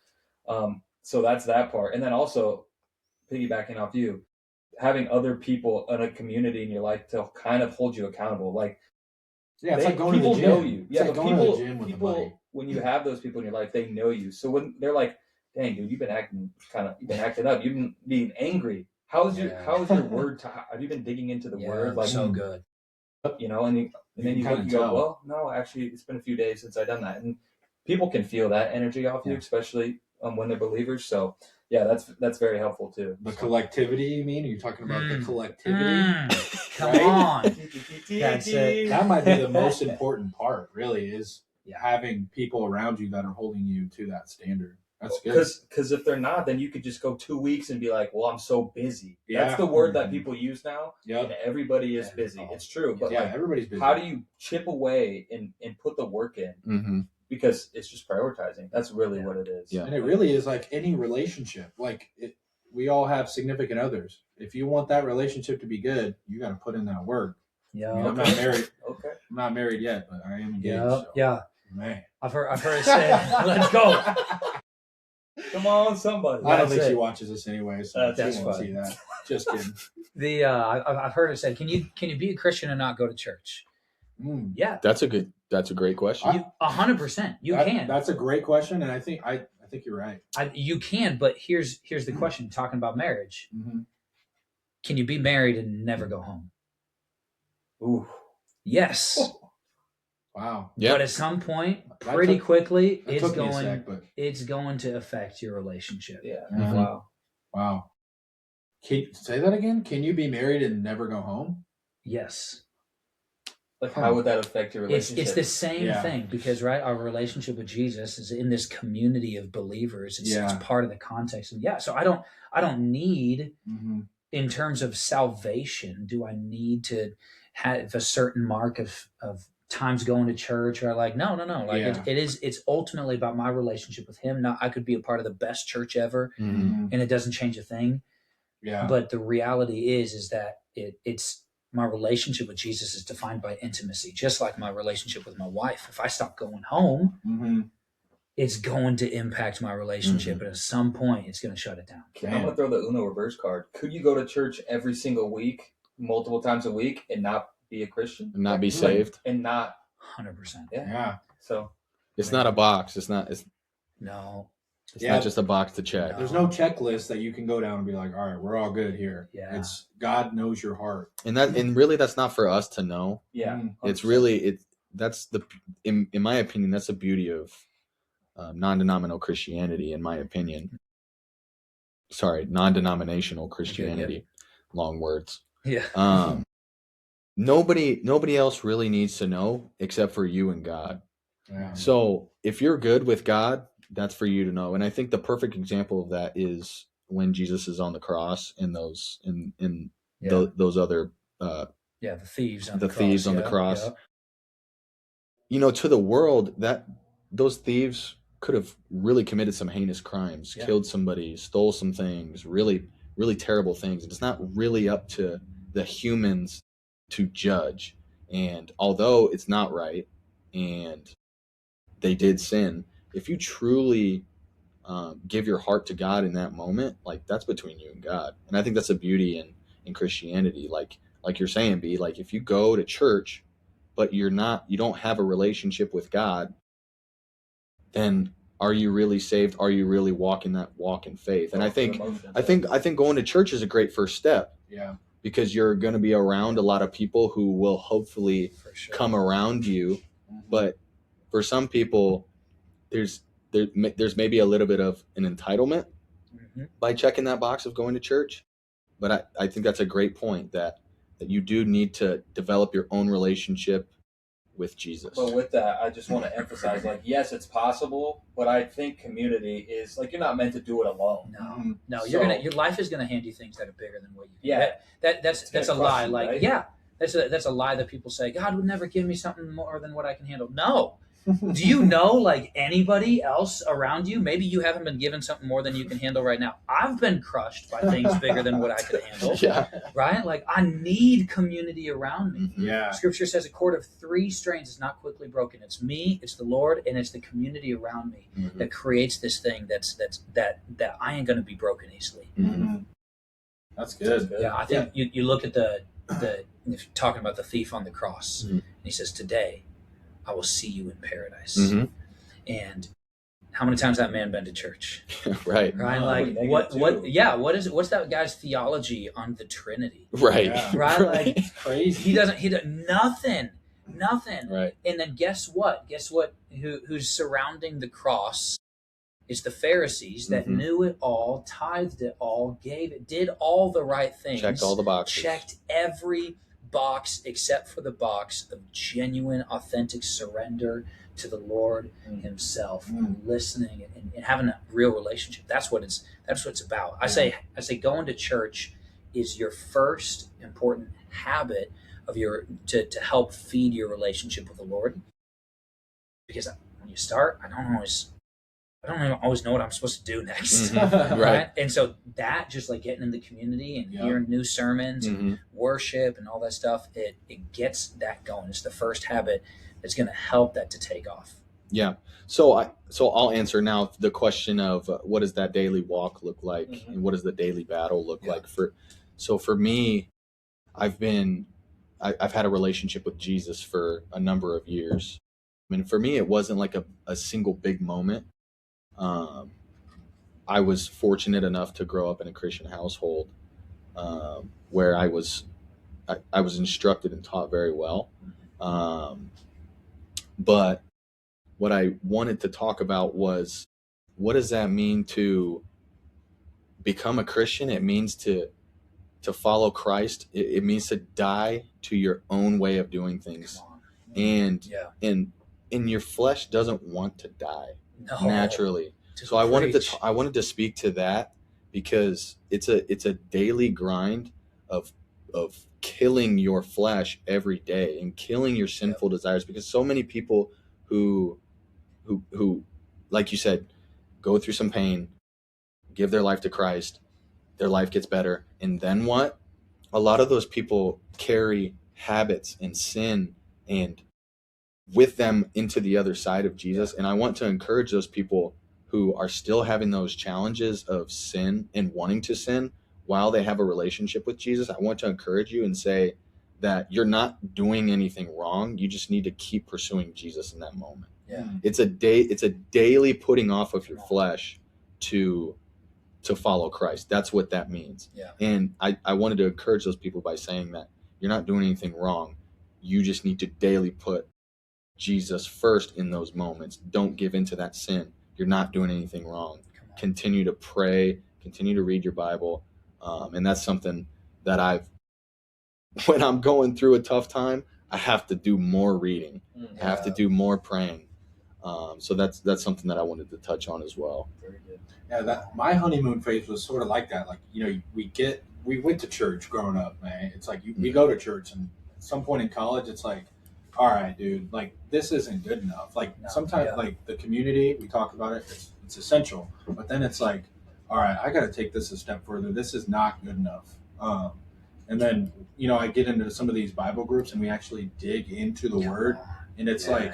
So that's that part. And then also, piggybacking off you, having other people in a community in your life to kind of hold you accountable. Like, it's like going to the gym. People know you. It's like going to the gym with a buddy. People, when you have those people in your life, they know you. So when they're like, dang, dude, you've been acting up. You've been being angry. How's your word time? Have you been digging into the word? Like, so good. You know, and then you go, well, no, actually, it's been a few days since I've done that. And people can feel that energy off you, especially when they're believers. So, yeah, that's very helpful too. The collectivity, you mean? Are you talking about the collectivity? Come on. That's it. That might be the most important part, really, is having people around you that are holding you to that standard. That's good. Because if they're not, then you could just go 2 weeks and be like, well, I'm so busy. Yeah. That's the word that people use now. Yep. And everybody is busy. It's true. But everybody's busy. How do you chip away and put the work in? Mm-hmm. Because it's just prioritizing. That's really what it is. Yeah. And it really is like any relationship. We all have significant others. If you want that relationship to be good, you got to put in that work. Yeah. I'm not married. Okay. I'm not married yet, but I am engaged. Yeah. So. Yeah. Man. I've heard it said, let's go. Come on, somebody. I don't think she watches this anyway, so that's she won't see that. Just kidding. I've heard it said, can you be a Christian and not go to church? Yeah. That's a great question. 100%. You can. That's a great question, and I think you're right. You can, but here's the question, talking about marriage. Mm-hmm. Can you be married and never go home? Ooh. Yes. Wow. Yeah. But at some point, pretty quickly, it's going to affect your relationship. Yeah. Mm-hmm. Wow. Can you say that again? Can you be married and never go home? Yes. Like, how would that affect your relationship? It's the same thing because, right, our relationship with Jesus is in this community of believers. It's part of the context. And so I don't need, in terms of salvation, do I need to have a certain mark of times going to church, or like, no. Like it's ultimately about my relationship with him. Not, I could be a part of the best church ever and it doesn't change a thing. Yeah. But the reality is that it's my relationship with Jesus is defined by intimacy, just like my relationship with my wife. If I stop going home, it's going to impact my relationship. But at some point, it's going to shut it down. I'm going to throw the Uno reverse card. Could you go to church every single week, multiple times a week, and not be a Christian? And not be saved? And not... 100%. Yeah. So... It's not a box. It's not just a box to check. There's no checklist that you can go down and be like, all right, we're all good here. Yeah. It's God knows your heart. And really that's not for us to know. Yeah. 100%. It's really that's the in my opinion, that's the beauty of non-denominational Christianity, in my opinion. Sorry, non-denominational Christianity. Long words. Yeah. Nobody else really needs to know except for you and God. Yeah. So if you're good with God, that's for you to know. And I think the perfect example of that is when Jesus is on the cross and those those other the thieves on the thieves on the cross. Yeah. You know, to the world, that those thieves could have really committed some heinous crimes, killed somebody, stole some things, really, really terrible things. And it's not really up to the humans to judge. And although it's not right and they did sin, if you truly give your heart to God in that moment, like that's between you and God. And I think that's a beauty in Christianity. Like you're saying, B, like if you go to church, but you don't have a relationship with God, then are you really saved? Are you really walking that walk in faith? And I think going to church is a great first step. Yeah. Because you're going to be around a lot of people who will hopefully come around you. Mm-hmm. But for some people, there's maybe a little bit of an entitlement by checking that box of going to church. But I think that's a great point that you do need to develop your own relationship with Jesus. But with that, I just want to emphasize, like, yes, it's possible, but I think community is, like, you're not meant to do it alone. No, your life is gonna hand you things that are bigger than what you can. That's a lie. You, like, right? That's a lie that people say, God would never give me something more than what I can handle. No. Do you know, like, anybody else around you? Maybe you haven't been given something more than you can handle right now. I've been crushed by things bigger than what I could handle. Yeah. Right? Like, I need community around me. Yeah. Scripture says a cord of 3 strands is not quickly broken. It's me, it's the Lord, and it's the community around me that creates this thing that I ain't going to be broken easily. That's good. Yeah, I think you look at the if you're talking about the thief on the cross, and he says, today I will see you in paradise. And how many times that man been to church? Right. Like what's that guy's theology on the Trinity? Right. Yeah. Right? Like it's crazy. He does nothing. Right. And then guess what? Who's surrounding the cross? It's the Pharisees that knew it all, tithed it all, gave it, did all the right things. Checked all the boxes. Checked every box except for the box of genuine, authentic surrender to the Lord himself, and listening and having a real relationship. That's what it's about. Yeah. I say going to church is your first important habit of to help feed your relationship with the Lord. Because when you start, I don't always know what I'm supposed to do next. Right. And so that, just like getting in the community and hearing new sermons and worship and all that stuff, it gets that going. It's the first habit that's going to help that to take off. Yeah. So I'll answer now the question of what does that daily walk look like, and what does the daily battle look like for me. I've had a relationship with Jesus for a number of years. I mean, for me, it wasn't like a single big moment. I was fortunate enough to grow up in a Christian household where I was instructed and taught very well. But what I wanted to talk about was, what does that mean to become a Christian? It means to follow Christ. It means to die to your own way of doing things. And your flesh doesn't want to die naturally. So I wanted to speak to that, because it's a daily grind of killing your flesh every day and killing your sinful desires, because so many people who like you said, go through some pain, give their life to Christ, their life gets better, and then what? A lot of those people carry habits and sin and with them into the other side of Jesus. And I want to encourage those people who are still having those challenges of sin and wanting to sin while they have a relationship with Jesus. I want to encourage you and say that you're not doing anything wrong. You just need to keep pursuing Jesus in that moment. Yeah. It's a daily putting off of your flesh to follow Christ. That's what that means. Yeah. And I wanted to encourage those people by saying that you're not doing anything wrong. You just need to daily put Jesus first in those moments. Don't give into that sin. You're not doing anything wrong. Continue to pray, continue to read your Bible. And that's something that when I'm going through a tough time, I have to do more reading. I have to do more praying. So that's something that I wanted to touch on as well. Very good. Yeah, my honeymoon phase was sort of like that. Like, we went to church growing up, man. It's like we go to church, and at some point in college, it's like, all right, dude, like this isn't good enough. Like sometimes, like the community, we talk about it, it's essential. But then it's like, all right, I got to take this a step further. This is not good enough. And then, I get into some of these Bible groups, and we actually dig into the Word, and it's like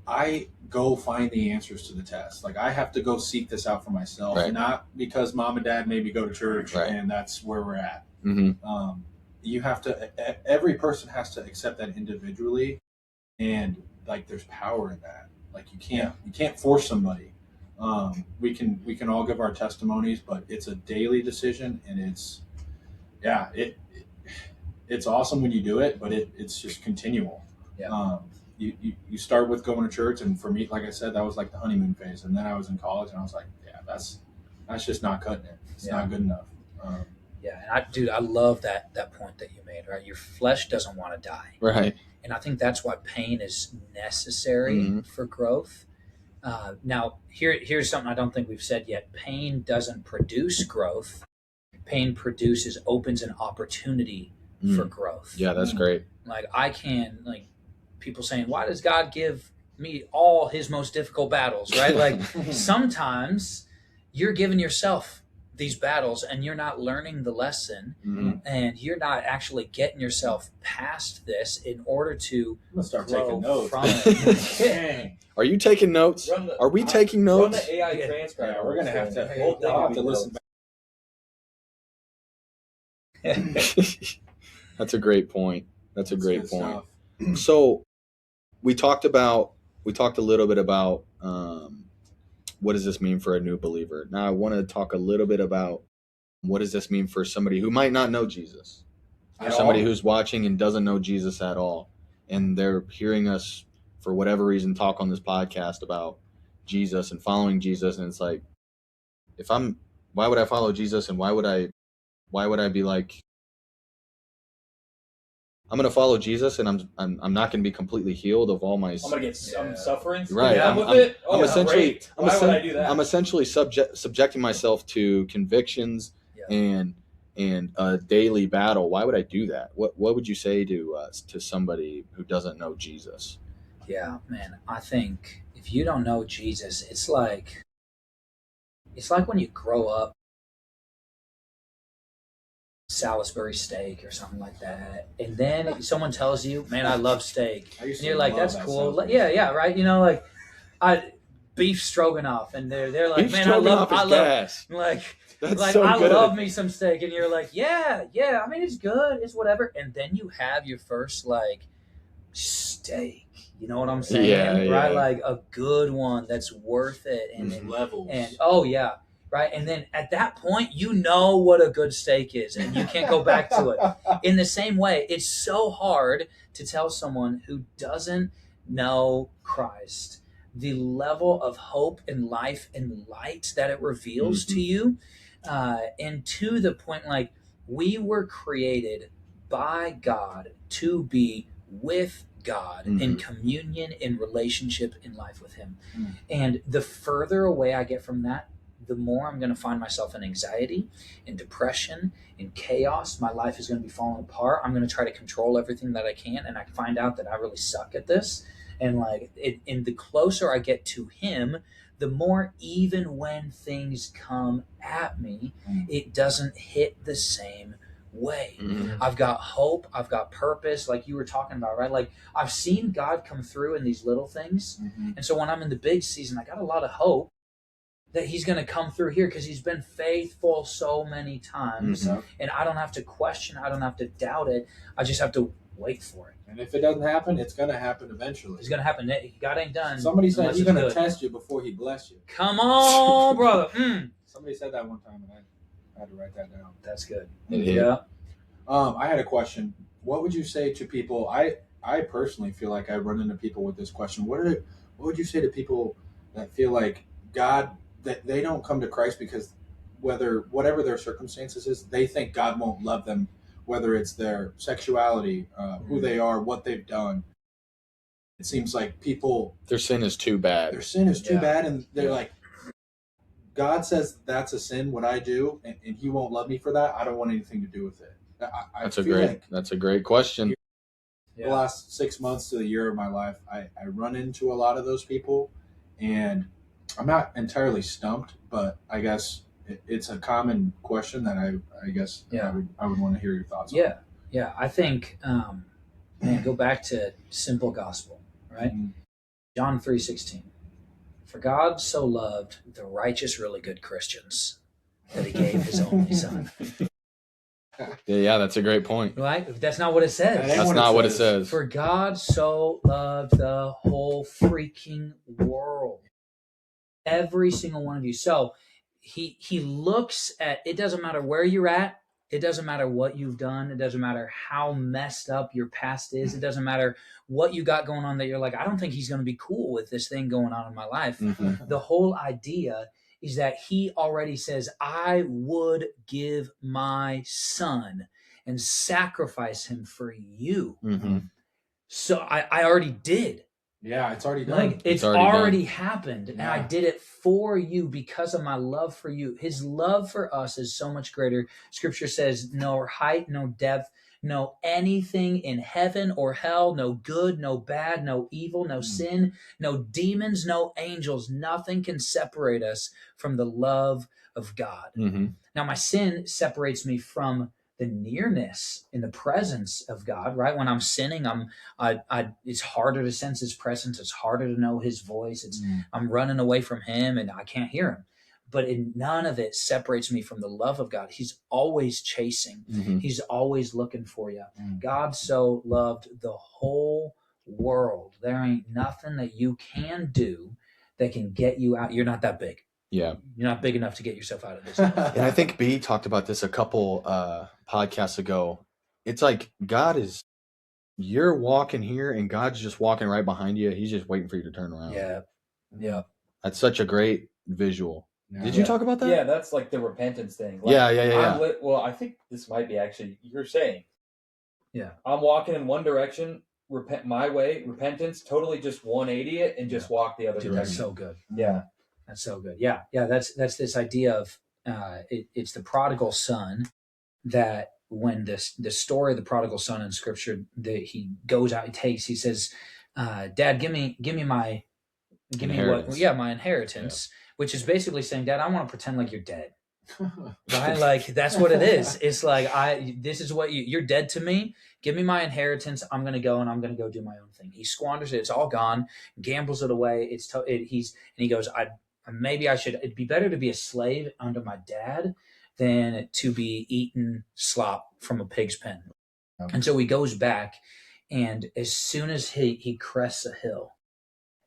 I go find the answers to the test. Like I have to go seek this out for myself, not because mom and dad made me go to church and that's where we're at. Mm-hmm. You have to, every person has to accept that individually, and like there's power in that. Like you can't force somebody. We can all give our testimonies, but it's a daily decision, and it's awesome when you do it, but it's just continual. Yeah. You start with going to church, and for me, like I said, that was like the honeymoon phase, and then I was in college, and I was like, that's just not cutting it. It's not good enough. And I love that point that you made. Right, your flesh doesn't want to die. Right. And I think that's why pain is necessary for growth. Now, here's something I don't think we've said yet. Pain doesn't produce growth. Pain opens an opportunity for growth. Yeah, that's great. Like people saying, why does God give me all his most difficult battles, right? Like sometimes you're giving yourself these battles and you're not learning the lesson, and you're not actually getting yourself past this in order to I'm gonna start taking notes from it. Are you taking notes? Are we taking notes? Run the AI transcriber. Yeah, we're gonna have to listen back. That's a great point. That's a great point. Stuff. So we talked a little bit about what does this mean for a new believer. Now I want to talk a little bit about what does this mean for somebody who might not know Jesus, or somebody who's watching and doesn't know Jesus at all, and they're hearing us for whatever reason talk on this podcast about Jesus and following Jesus, and it's like, why would I follow Jesus, and why would I be like, I'm going to follow Jesus, and I'm not going to be completely healed of all my. I'm suffering. Right. Why would I do that? I'm essentially subjecting myself to convictions and a daily battle. Why would I do that? What would you say to somebody who doesn't know Jesus? Yeah, man. I think if you don't know Jesus, it's like when you grow up. Salisbury steak or something like that, and then someone tells you, man, I love steak, and you're like, that's cool. Right, beef stroganoff, and they're like, man, I love like that's like so I good. love me some steak, and you're like, yeah, I mean, it's good, it's whatever, and then you have your first like steak, you know what I'm saying? Right, like a good one that's worth it, and levels, and right, and then at that point, you know what a good steak is, and you can't go back to it. In the same way, it's so hard to tell someone who doesn't know Christ, the level of hope and life and light that it reveals to you, and to the point, like, we were created by God to be with God in communion, in relationship, in life with Him. And the further away I get from that, the more I'm going to find myself in anxiety, in depression, in chaos. My life is going to be falling apart. I'm going to try to control everything that I can, and I find out that I really suck at this. And like, and the closer I get to Him, the more, even when things come at me, it doesn't hit the same way. I've got hope. I've got purpose, like you were talking about, right? Like, I've seen God come through in these little things. And so when I'm in the big season, I got a lot of hope that He's going to come through here, because He's been faithful so many times. And I don't have to question, I don't have to doubt it. I just have to wait for it. And if it doesn't happen, it's going to happen eventually. It's going to happen. God ain't done. Somebody said He's going to test you before He bless you. Come on, brother. Somebody said that one time, and I had to write that down. That's good. Yeah. I had a question. What would you say to people? I personally feel like I run into people with this question. What would you say to people that feel like God, that they don't come to Christ because whatever their circumstances is, they think God won't love them, whether it's their sexuality, who they are, what they've done. It seems like people, their sin is too bad. Their sin is too bad, and they're like, God says that's a sin, what I do, and He won't love me for that. I don't want anything to do with it. That's a great question. The last 6 months to the year of my life, I run into a lot of those people, and I'm not entirely stumped, but I guess it's a common question that I guess I would want to hear your thoughts on. Yeah. I think, go back to simple gospel, right? John 3:16. For God so loved the righteous, really good Christians that He gave His only Son. Yeah, that's a great point. Right? That's not what it says. That's not what it says. For God so loved the whole freaking world. Every single one of you. So he looks at, it doesn't matter where you're at. It doesn't matter what you've done. It doesn't matter how messed up your past is. It doesn't matter what you got going on that you're like, I don't think He's going to be cool with this thing going on in my life. The whole idea is that He already says, I would give my Son and sacrifice Him for you. So I already did. Yeah, it's already done. Like, it's already happened. And I did it for you because of my love for you. His love for us is so much greater. Scripture says no height, no depth, no anything in heaven or hell, no good, no bad, no evil, no sin, no demons, no angels. Nothing can separate us from the love of God. Now, my sin separates me from the nearness in the presence of God, right? When I'm sinning, it's harder to sense His presence. It's harder to know His voice. I'm running away from Him and I can't hear Him. But none of it separates me from the love of God. He's always chasing. He's always looking for you. God so loved the whole world. There ain't nothing that you can do that can get you out. You're not that big. Yeah. You're not big enough to get yourself out of this. And I think B talked about this a couple podcasts ago. It's like you're walking here and God's just walking right behind you. He's just waiting for you to turn around. Yeah. That's such a great visual. Did you talk about that? Yeah, that's like the repentance thing. Like, yeah. Well, I think this might be actually you're saying. Yeah. I'm walking in one direction, repent my way, repentance, totally just 180 it and just walk the other direction. That's so good. Yeah. That's so good. Yeah. That's this idea of it's the prodigal son, that when the story of the prodigal son in Scripture, that he goes out, he says, Dad, give me my inheritance, which is basically saying, Dad, I want to pretend like you're dead. Right? Like, that's what it is. It's like, this is what you're dead to me. Give me my inheritance. I'm going to go do my own thing. He squanders it. It's all gone, gambles it away. He goes, it'd be better to be a slave under my dad than to be eating slop from a pig's pen. And so he goes back, and as soon as he crests a hill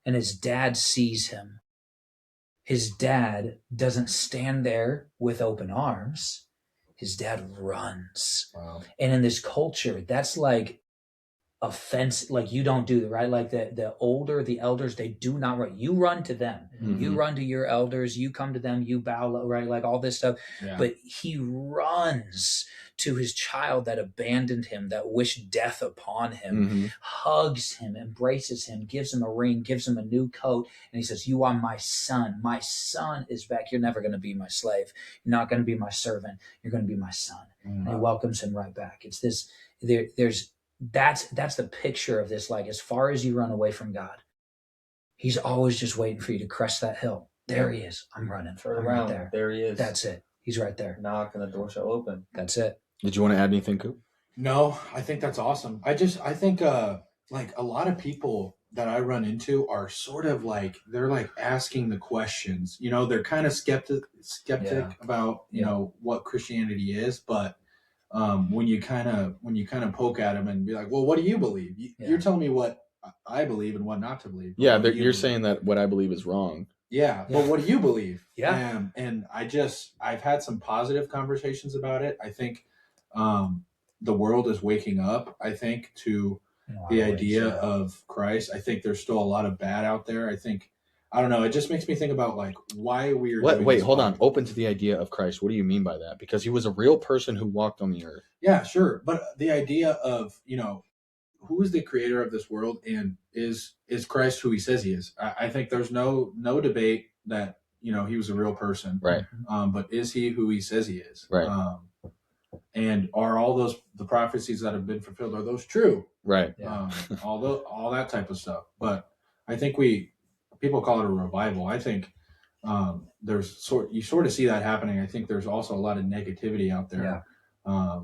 and his dad sees him, his dad doesn't stand there with open arms. His dad runs. Wow. And in this culture, that's like offense, like you don't do, right? Like the older, the elders, they do not run. You run to them. You run to your elders. You come to them. You bow low, right? Like all this stuff. Yeah. But he runs to his child that abandoned him, that wished death upon him, hugs him, embraces him, gives him a ring, gives him a new coat. And he says, you are my son. My son is back. You're never going to be my slave. You're not going to be my servant. You're going to be my son. And he welcomes him right back. It's this, that's the picture of this. Like, as far as you run away from God, he's always just waiting for you to crest that hill. There he is. I'm running. Turn I'm around. right There he is. That's it. He's right there. Knock and the door shall open. That's it. Did you want to add anything, Coop? No, I think that's awesome. I think like a lot of people that I run into are sort of like, they're like asking the questions, you know, they're kind of skeptic about, you know, what Christianity is. But when you kind of poke at them and be like, well, what do you believe? You're telling me what I believe and what not to believe. Yeah, you're saying that what I believe is wrong. Yeah, but what do you believe? Yeah. And I've had some positive conversations about it. I think the world is waking up, I think, to the idea of Christ. I think there's still a lot of bad out there. I don't know. It just makes me think about like why we're Wait, hold on. Open to the idea of Christ. What do you mean by that? Because he was a real person who walked on the earth. Yeah, sure. But the idea of, you know, who is the creator of this world, and is Christ who he says he is? I think there's no debate that, you know, he was a real person. Right. But is he who he says he is? Right. And are all the prophecies that have been fulfilled, are those true? Right. All that type of stuff. But I think people call it a revival. I think you sort of see that happening. I think there's also a lot of negativity out there. Yeah.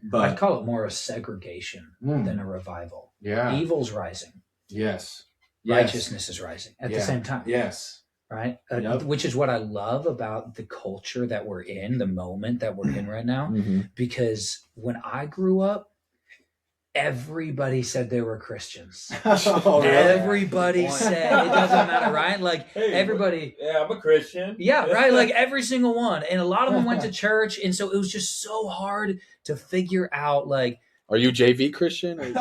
But I'd call it more a segregation than a revival. Yeah. Evil's rising. Yes. Righteousness is rising at the same time. Yes. Right? Which is what I love about the culture that we're in, the moment that we're in right now. Because when I grew up, everybody said they were Christians. Oh, really? Everybody said, it doesn't matter, right? Like, hey, everybody. Yeah, I'm a Christian. Yeah, right? Like every single one. And a lot of them went to church. And so it was just so hard to figure out, like, are you JV Christian? Like,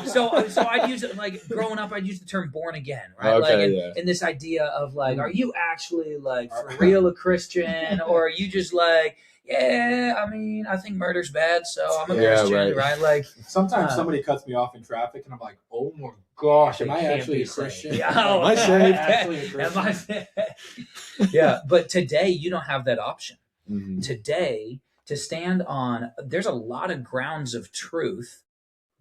so I'd use it, like, growing up, I'd use the term born again, right? Okay, like, and this idea of, like, are you actually, like, for real a Christian? Or are you just like, yeah, I mean, I think murder's bad, so I'm a Christian, right? Like, sometimes somebody cuts me off in traffic, and I'm like, oh my gosh, am I actually a Christian? Yeah, am I actually a Christian? Yeah, but today you don't have that option. Today, to stand on, there's a lot of grounds of truth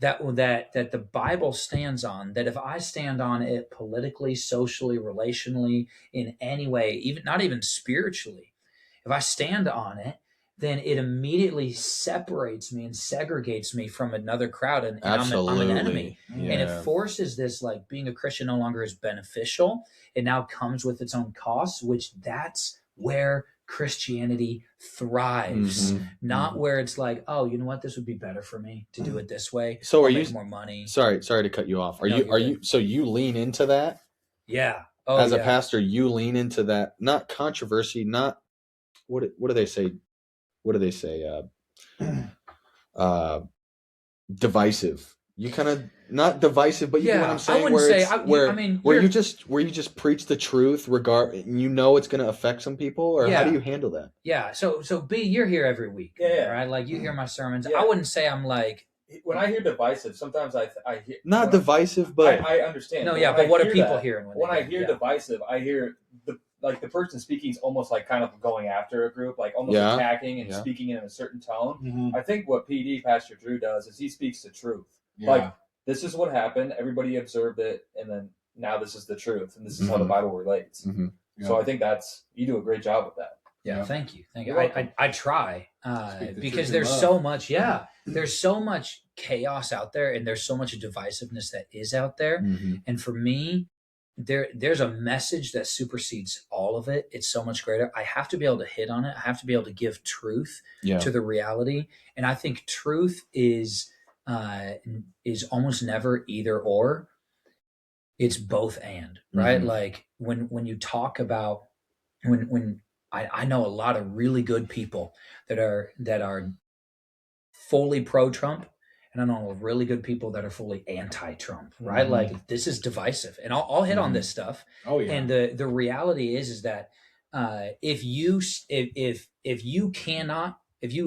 that the Bible stands on, that if I stand on it politically, socially, relationally, in any way, even not even spiritually, if I stand on it, then it immediately separates me and segregates me from another crowd, and I'm an enemy. Yeah. And it forces this, like, being a Christian no longer is beneficial. It now comes with its own costs, which that's where Christianity thrives, not where it's like, oh, you know what, this would be better for me to do it this way. So I'll make more money. Sorry to cut you off. Are you so you lean into that? Yeah. As a pastor, you lean into that, not controversy, not what do they say? What do they say? Divisive. You kind of not divisive, but you know what I'm saying. I wouldn't say. Where you just preach the truth, it's going to affect some people, or how do you handle that? Yeah. So B, you're here every week, right? Like, you hear my sermons. I wouldn't say I'm like. When I hear divisive, sometimes I hear not divisive, but I understand. No, but what are people hearing when I hear divisive? I hear the person speaking is almost like kind of going after a group, like almost attacking and speaking in a certain tone. I think what Pastor Drew does is he speaks the truth. Yeah. Like, this is what happened. Everybody observed it, and then now this is the truth, and this is how the Bible relates. So I think you do a great job with that. Yeah, thank you. I try because there's so much. Yeah, there's so much chaos out there, and there's so much divisiveness that is out there. And for me, there's a message that supersedes all of it. It's so much greater. I have to be able to hit on it. I have to be able to give truth to the reality. And I think truth is almost never either or. It's both and, right? Like when you talk about when I know a lot of really good people that are fully pro-Trump, and I know really good people that are fully anti-Trump, right? Mhm. Like this is divisive, and I'll hit on this stuff. Oh yeah. And the reality is that if you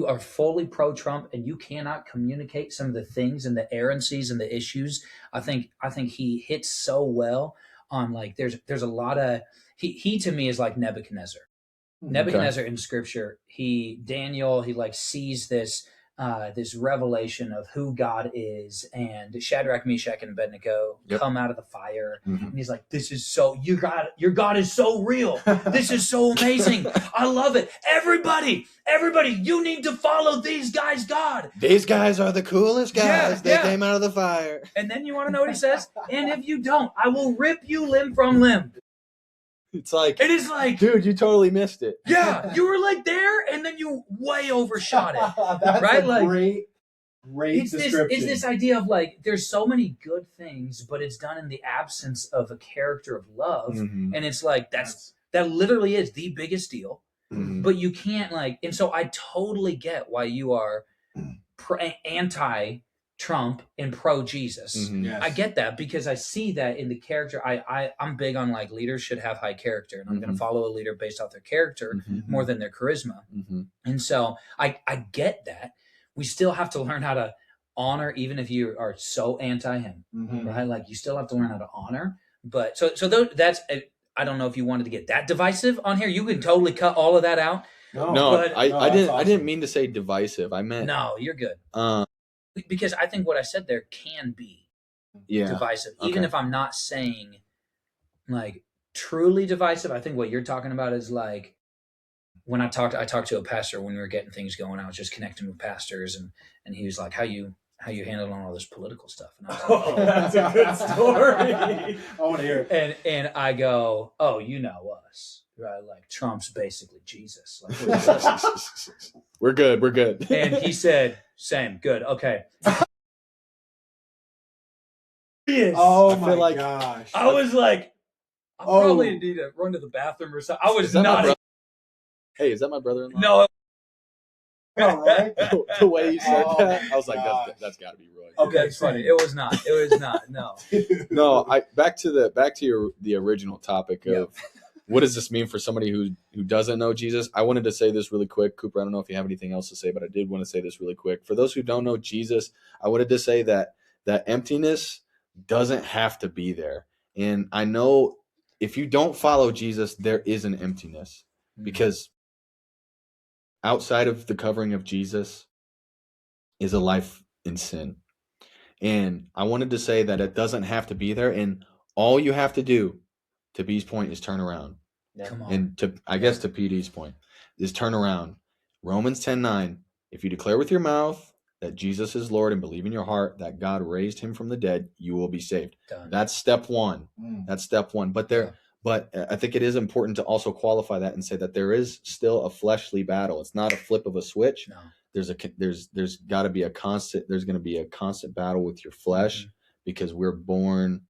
are fully pro-Trump and you cannot communicate some of the things and the errancies and the issues, I think he hits so well on like there's a lot of he to me is like Nebuchadnezzar. Nebuchadnezzar in scripture, Daniel like sees this revelation of who God is, and Shadrach, Meshach, and Abednego come out of the fire, and he's like, "This is so your God is so real. This is so amazing. I love it. Everybody, you need to follow these guys' God. These guys are the coolest guys. They came out of the fire." And then you want to know what he says? And if you don't, I will rip you limb from limb. It's like, it is like, dude, you totally missed it. Yeah, you were like there, and then you way overshot it. That's right? a Like great description. It's this idea of like there's so many good things, but it's done in the absence of a character of love, and it's like that literally is the biggest deal. But you can't like, and so I totally get why you are anti-Trump and pro-Jesus. Yes. I get that because I see that in the character. I'm big on like leaders should have high character, and I'm going to follow a leader based off their character more than their charisma. And so I get that. We still have to learn how to honor, even if you are so anti him, right? Like you still have to learn how to honor. But so that's. I don't know if you wanted to get that divisive on here. You can totally cut all of that out. No, I didn't. Awesome. I didn't mean to say divisive. I meant no. You're good. Because I think what I said there can be divisive, even if I'm not saying like truly divisive. I think what you're talking about is like when I talked to a pastor when we were getting things going. I was just connecting with pastors, and he was like, "How you handling all this political stuff?" And I was like, "Oh, that's a good story." I want to hear it. And I go, "Oh, you know us, right? Like Trump's basically Jesus. Like we're good. We're good." And he said, "Same, good, okay." Oh my gosh! I was like, I probably need to run to the bathroom or something. I was not. Hey, is that my brother-in-law? No. All right. The way you said that, I was like, that's got to be Roy. Okay, it's funny. It was not. No. No. Back to the original topic of what does this mean for somebody who doesn't know Jesus? I wanted to say this really quick, Cooper. I don't know if you have anything else to say, but I did want to say this really quick. For those who don't know Jesus, I wanted to say that emptiness doesn't have to be there. And I know if you don't follow Jesus, there is an emptiness because outside of the covering of Jesus is a life in sin. And I wanted to say that it doesn't have to be there. And all you have to do, to B's point, is turn around. Come on. And to PD's point, is turn around. Romans 10:9, if you declare with your mouth that Jesus is Lord and believe in your heart that God raised him from the dead, you will be saved. Done. That's step one. That's step one. But I think it is important to also qualify that and say that there is still a fleshly battle. It's not a flip of a switch. No. There's got to be a constant. There's going to be a constant battle with your flesh because we're born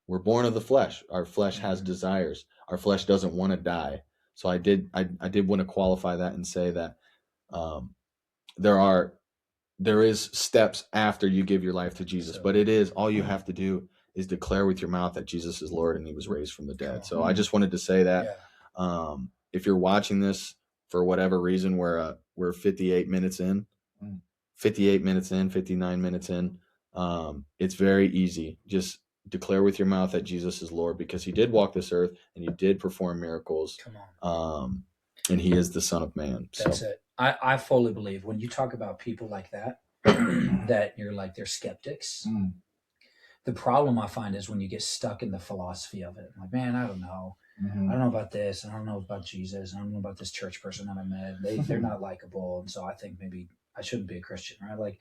of the flesh. Our flesh has desires. Our flesh doesn't want to die. So I did want to qualify that and say that there is steps after you give your life to Jesus, but it is all you have to do is declare with your mouth that Jesus is Lord and he was raised from the dead. So I just wanted to say that if you're watching this for whatever reason, we're 58 minutes in, 59 minutes in, it's very easy. Just declare with your mouth that Jesus is Lord because he did walk this earth and he did perform miracles. Come on. And he is the Son of Man. That's it. I fully believe when you talk about people like that, that you're like, they're skeptics. The problem I find is when you get stuck in the philosophy of it. I'm like, man, I don't know. I don't know about this. I don't know about Jesus. I don't know about this church person that I met. They're not likable. And so I think maybe I shouldn't be a Christian, right? Like,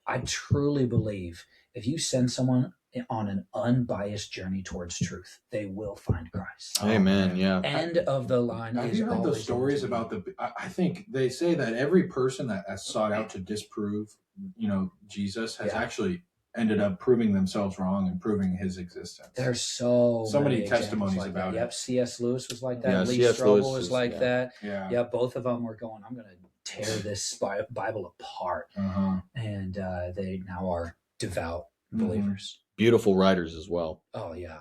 I truly believe if you send someone on an unbiased journey towards truth, they will find Christ. Amen. Yeah. End of the line. Have you heard those stories about I think they say that every person that has sought out to disprove, Jesus has actually ended up proving themselves wrong and proving his existence. There's so many testimonies like about it. it. Yep, C.S. Lewis was like that. Yeah, Lee C.S. Strobel Lewis was like that. Yeah. Yeah, both of them were going, I'm going to tear this Bible apart. And they now are devout believers. Beautiful writers as well. Oh, yeah.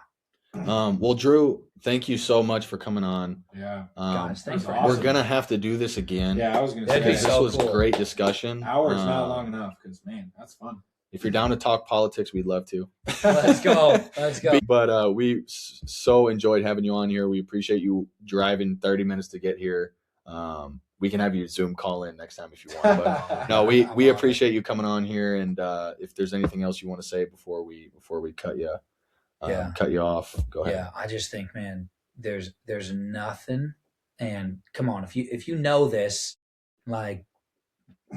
Well, Drew, thank you so much for coming on. Yeah. Guys, thanks for We're going to have to do this again. Yeah, I was going to say. Because this was a great discussion. Hour's not long enough because, man, that's fun. If you're down to talk politics, we'd love to. Let's go. Let's go. But we so enjoyed having you on here. We appreciate you driving 30 minutes to get here. We can have you Zoom call in next time if you want. But no, we appreciate you coming on here. And if there's anything else you want to say before we cut you off, go ahead. Yeah, I just think, man, there's nothing. And come on, if you know this, like,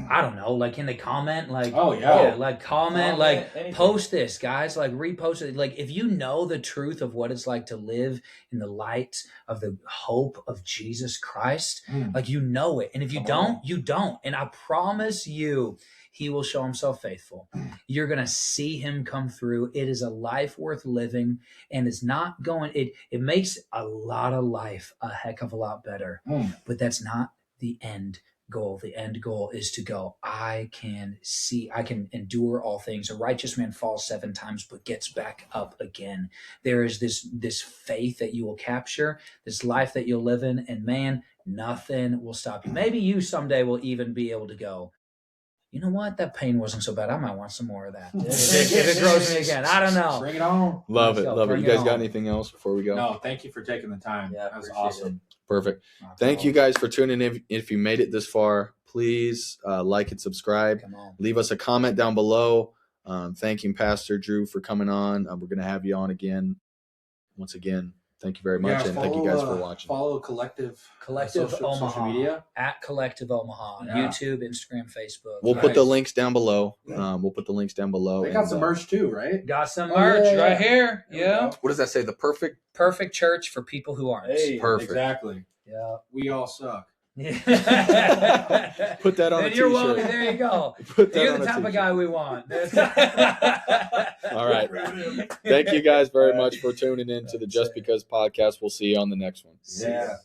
I don't know, like, can they comment? Like, like comment, like anything. Post this, guys, like repost it. Like, if you know the truth of what it's like to live in the light of the hope of Jesus Christ, like, you know it. And if you don't, you don't. And I promise you, he will show himself faithful. You're going to see him come through. It is a life worth living, and it's not going, it makes a lot of life a heck of a lot better, but that's not the end goal. The end goal is to go, I can endure all things. A righteous man falls 7 times, but gets back up again. There is this faith that you will capture, this life that you'll live in, and man, nothing will stop you. Maybe you someday will even be able to go, you know what? That pain wasn't so bad. I might want some more of that. if it grows me again. I don't know. Bring it on. Love it. You guys got anything else before we go? No, thank you for taking the time. Yeah, that was awesome. Perfect. Thank you guys for tuning in. If you made it this far, please like and subscribe. Leave us a comment down below. Thanking Pastor Drew for coming on. We're going to have you on again. Once again, thank you very much, and thank you guys for watching. Follow Collective Omaha, social media at Collective Omaha, YouTube, Instagram, Facebook. We'll put the links down below. They got some merch too, right? Got some merch right here. Yeah. What does that say? The perfect church for people who aren't. Hey, perfect. Exactly. Yeah. We all suck. Put that on a t-shirt. You're welcome. There you go. You're the type of guy we want. All right. Thank you guys very much for tuning in to the Just Because podcast. We'll see you on the next one. Yeah.